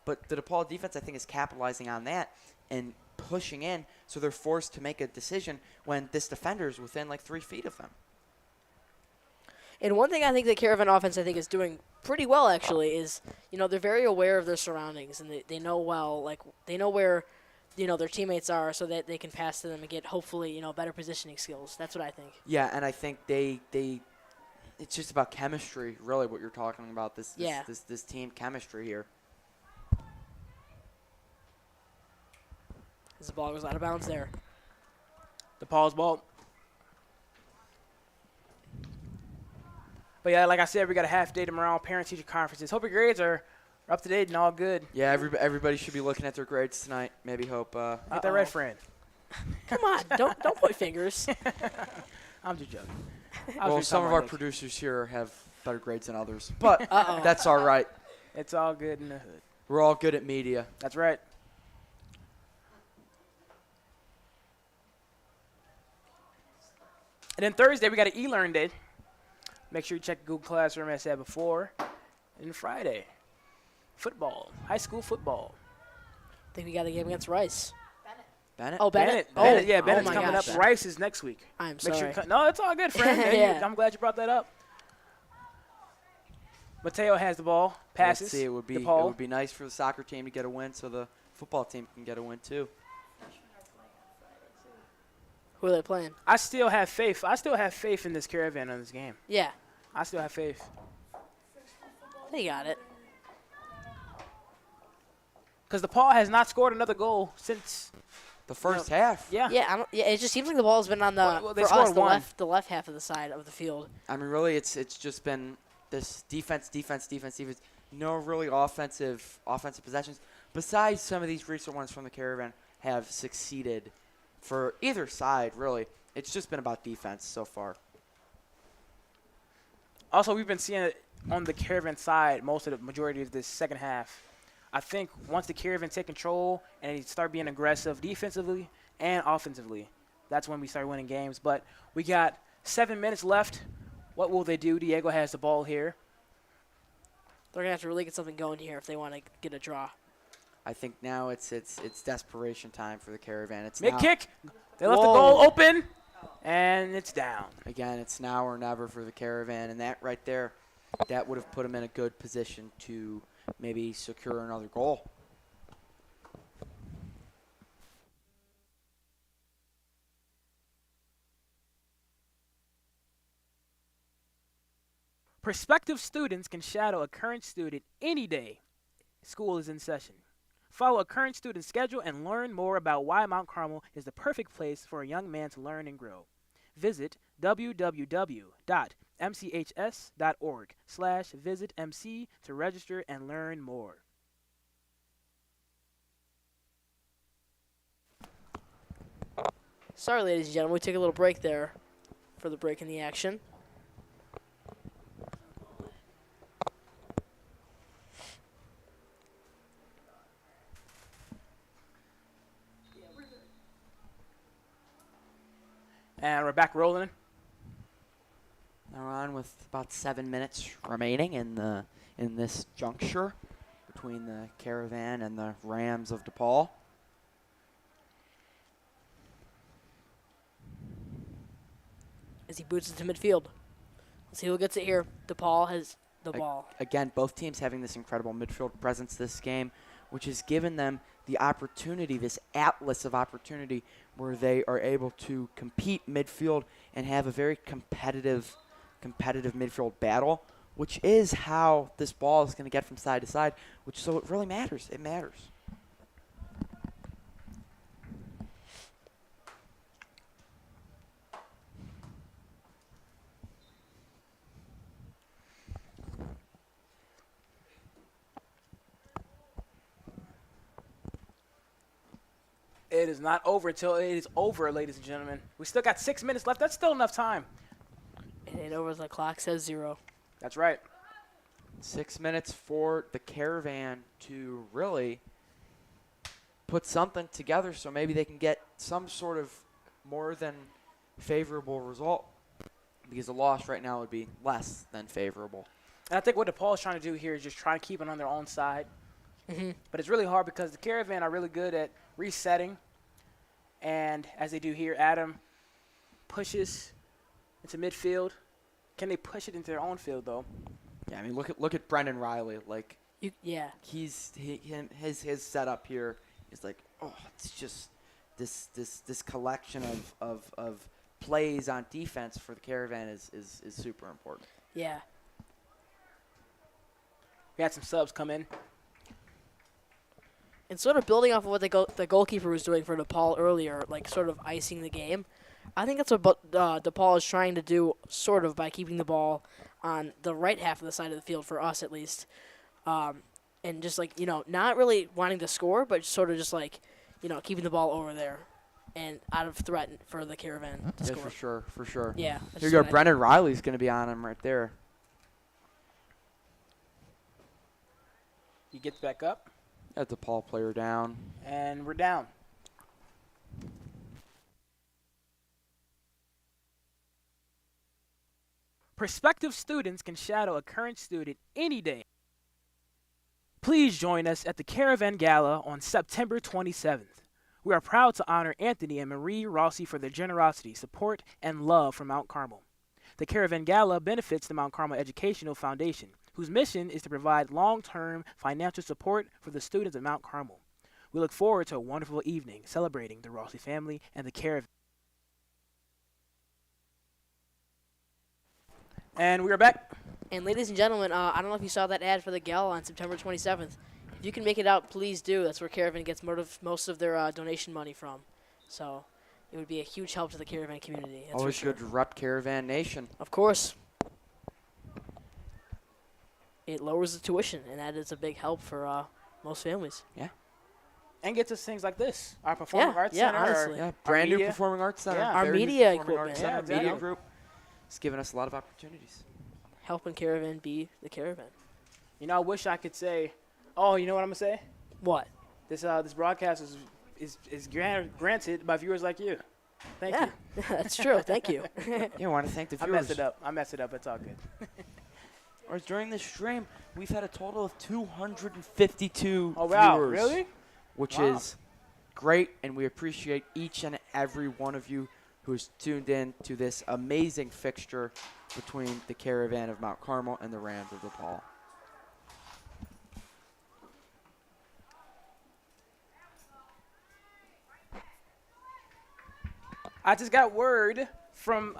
But the DePaul defense, I think, is capitalizing on that and pushing in, so they're forced to make a decision when this defender is within like 3 feet of them. And one thing I think the Caravan offense is doing pretty well actually is, they're very aware of their surroundings and they know they know where, their teammates are so that they can pass to them and get hopefully, better positioning skills. That's what I think. Yeah, and I think they it's just about chemistry, really, what you're talking about. This team chemistry here. As the ball goes out of bounds there. DePaul's ball. But yeah, like I said, we got a half day tomorrow, parent-teacher conferences. Hope your grades are up to date and all good. Yeah, everybody should be looking at their grades tonight. Maybe hope. Get that red friend. Come on, don't point fingers. I'm just joking. Well, some of our producers here have better grades than others, but that's all right. It's all good in the hood. We're all good at media. That's right. And then Thursday, we got an e-learn day. Make sure you check Google Classroom as I said before. And Friday, football, high school football. I think we got a game against Rice. Bennett? Oh, Bennett. Yeah, Bennett's my coming gosh. up. Rice is next week. I'm Make sorry. sure no, it's all good, friend. Yeah. I'm glad you brought that up. Mateo has the ball. Passes. Let's see, it would DePaul. be nice for the soccer team to get a win, so the football team can get a win too. Who are they playing? I still have faith. I still have faith in this Caravan on this game. Yeah, I still have faith. they got it. Because DePaul has not scored another goal since. The first half. Yeah. Yeah, it just seems like the ball's been on the Well, they for us scored one. the left half of the side of the field. I mean, really, it's just been this defense. No really offensive possessions. Besides some of these recent ones from the Caravan have succeeded for either side, really. It's just been about defense so far. Also, we've been seeing it on the Caravan side most of the majority of this second half. I think once the Caravan take control and they start being aggressive defensively and offensively, that's when we start winning games. But we got 7 minutes left. What will they do? Diego has the ball here. They're gonna have to really get something going here if they want to get a draw. I think now it's desperation time for the Caravan. It's Mid now, kick. They left the Whoa. goal open, and it's down. again, it's now or never for the Caravan, and that right there, that would have put them in a good position to maybe secure another goal. Prospective students can shadow a current student any day school is in session. Follow a current student schedule and learn more about why Mount Carmel is the perfect place for a young man to learn and grow. Visit www.mchs.org/visitmc to register and learn more. Sorry, ladies and gentlemen, we took a little break there for the break in the action. And we're back rolling. Now we're on with about 7 minutes remaining in this juncture between the Caravan and the Rams of DePaul. As he boots it to midfield. Let's see who gets it here. DePaul has the ball. Again, both teams having this incredible midfield presence this game, which has given them the opportunity, this atlas of opportunity, where they are able to compete midfield and have a very competitive midfield battle, which is how this ball is going to get from side to side, so it really matters. It matters. It is not over until it is over, ladies and gentlemen. We still got 6 minutes left. That's still enough time. It ain't over. The clock says 0. That's right. 6 minutes for the Caravan to really put something together so maybe they can get some sort of more than favorable result, because a loss right now would be less than favorable. And I think what DePaul is trying to do here is just try to keep it on their own side. But it's really hard because the Caravan are really good at resetting. And as they do here, Adam pushes into midfield. Can they push it into their own field, though? Yeah, I mean, look at Brendan Riley. Like, Yeah. his setup here is like, oh, it's just this collection of plays on defense for the Caravan is super important. Yeah. We had some subs come in. And sort of building off of what the goalkeeper was doing for DePaul earlier, like sort of icing the game, I think that's what DePaul is trying to do, sort of, by keeping the ball on the right half of the side of the field, for us at least. And just, like, not really wanting to score, but sort of just, like, keeping the ball over there and out of threat for the Caravan to Yeah, score. for sure. Yeah. Here you go. Brendan Riley's going to be on him right there. He gets back up, That's a Paul player down. and we're down. Prospective students can shadow a current student any day. Please join us at the Caravan Gala on September 27th. We are proud to honor Anthony and Marie Rossi for their generosity, support, and love for Mount Carmel. The Caravan Gala benefits the Mount Carmel Educational Foundation, whose mission is to provide long-term financial support for the students of Mount Carmel. We look forward to a wonderful evening celebrating the Rossi family and the Caravan. And we are back. And ladies and gentlemen, I don't know if you saw that ad for the gala on September 27th. If you can make it out, please do. That's where Caravan gets most of their donation money from. So it would be a huge help to the Caravan community. That's Always for sure. good to rep Caravan Nation. Of course. It lowers the tuition, and that is a big help for most families. And gets us things like this. Our Performing Arts Center. honestly. Yeah, brand new media. Performing Arts Center. Yeah. Our Very new media Performing Arts equipment. Center, Yeah, media exactly. group. It's given us a lot of opportunities. Helping Caravan be the Caravan. I wish I could say, oh, you know what I'm going to say? What? This broadcast is granted by viewers like you. Thank Yeah, you. that's true. Thank you. Yeah, I want to thank the I viewers. messed it up. It's all good. Or during this stream, we've had a total of 252 Oh, wow. viewers, Really? which Wow. is great, and we appreciate each and every one of you who's tuned in to this amazing fixture between the Caravan of Mount Carmel and the Rams of DePaul. I just got word from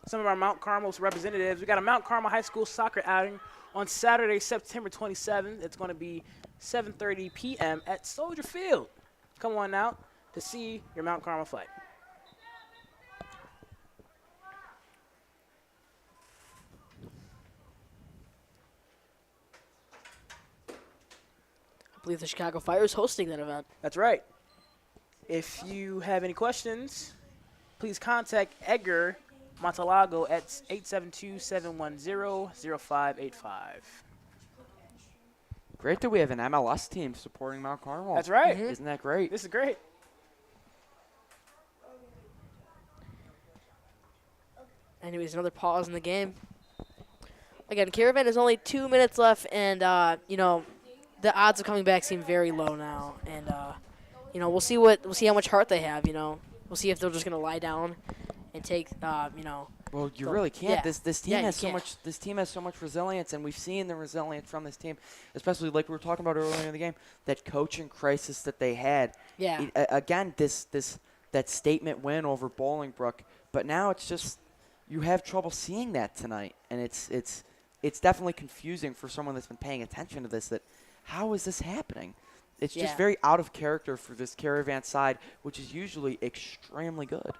some of our Mount Carmel's representatives. We got a Mount Carmel High School soccer outing on Saturday, September 27th. It's going to be 7:30 p.m. at Soldier Field. Come on out to see your Mount Carmel fight. I believe the Chicago Fire is hosting that event. That's right. If you have any questions, please contact Edgar Montalago at 872-710-0585. Great that we have an MLS team supporting Mount Carmel. That's right. Isn't that great? This is great. Anyways, another pause in the game. Again, Caravan has only 2 minutes left, and the odds of coming back seem very low now. And we'll see how much heart they have. We'll see if they're just gonna lie down and take Well, you So, really can't. yeah. This team Yeah, you has so can't. much. This team has so much resilience, and we've seen the resilience from this team, especially like we were talking about earlier in the game. That coaching crisis that they had. Yeah. Again, that statement win over Bolingbrook, but now it's just you have trouble seeing that tonight, and it's definitely confusing for someone that's been paying attention to this. That how is this happening? It's Yeah. just very out of character for this Caravan side, which is usually extremely good.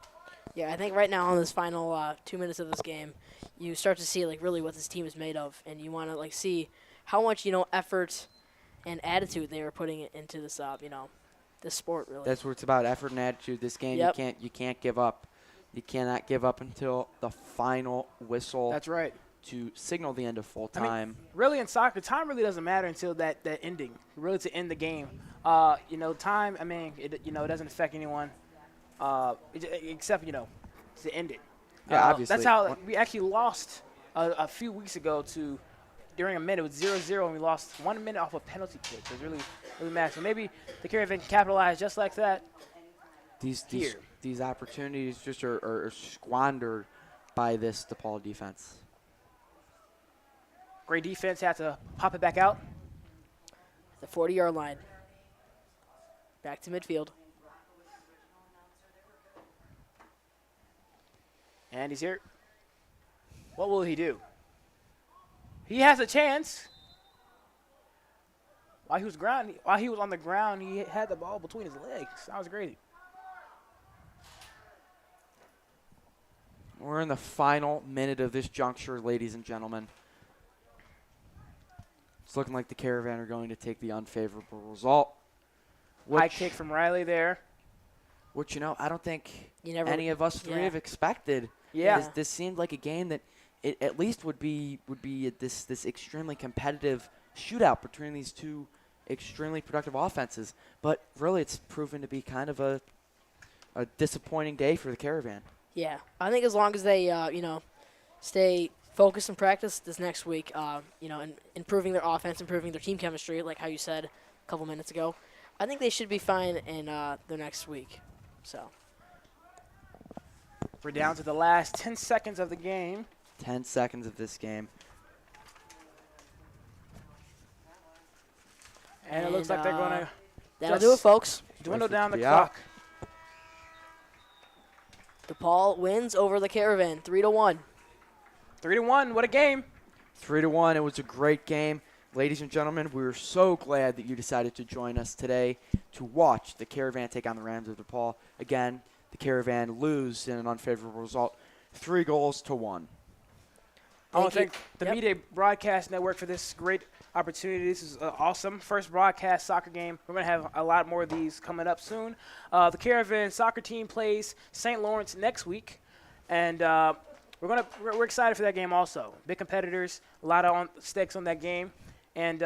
Yeah, I think right now in this final 2 minutes of this game, you start to see really what this team is made of, and you want to see how much effort and attitude they were putting into this this sport really. That's what it's about: effort and attitude. This game, Yep. you can't give up. You cannot give up until the final whistle That's right. to signal the end of full I mean, time. Really, in soccer, time really doesn't matter until that ending, really to end the game. Time, I mean, it doesn't affect anyone except, to end it. Yeah, obviously. That's how we actually lost a few weeks ago during a minute. It was 0-0, and we lost 1 minute off a penalty kick. It was really, really mad. So maybe the Caravan can capitalize just like that. These opportunities just are squandered by this DePaul defense. Great defense, had to pop it back out. The 40-yard line. Back to midfield. And he's here. What will he do? He has a chance. While he was on the ground, he had the ball between his legs. That was crazy. We're in the final minute of this juncture, ladies and gentlemen. It's looking like the Caravan are going to take the unfavorable result. High kick from Riley there. Which, I don't think You any of us three have expected. Yeah. This seemed like a game that it at least would be this extremely competitive shootout between these two extremely productive offenses. But really, it's proven to be kind of a disappointing day for the Caravan. Yeah, I think as long as they, stay focused and practice this next week, and improving their offense, improving their team chemistry, like how you said a couple minutes ago, I think they should be fine in their next week. So. We're down to the last 10 seconds of the game. 10 seconds of this game. And it looks like they're going to That'll do it, folks. dwindle down the Yeah. clock. DePaul wins over the Caravan, 3-1. 3-1. What a game. 3-1. It was a great game. Ladies and gentlemen, we are so glad that you decided to join us today to watch the Caravan take on the Rams of DePaul. Again, the Caravan lose in an unfavorable result, 3-1. I want to Thank thank you. the Yep. Media Broadcast Network for this great opportunity. This is awesome. First broadcast soccer game. We're going to have a lot more of these coming up soon. The Caravan soccer team plays St. Lawrence next week, and we're excited for that game also. Big competitors, a lot of stakes on that game, and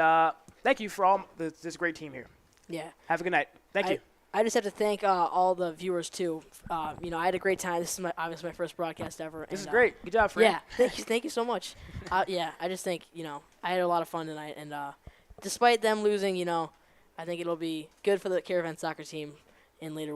thank you for all this great team here. Yeah. Have a good night. Thank you. I just have to thank all the viewers, too. I had a great time. This is obviously my first broadcast ever. This is and, great. Good job, Fran. Yeah, thank you so much. I just think, I had a lot of fun tonight. And despite them losing, I think it'll be good for the Caravan soccer team in later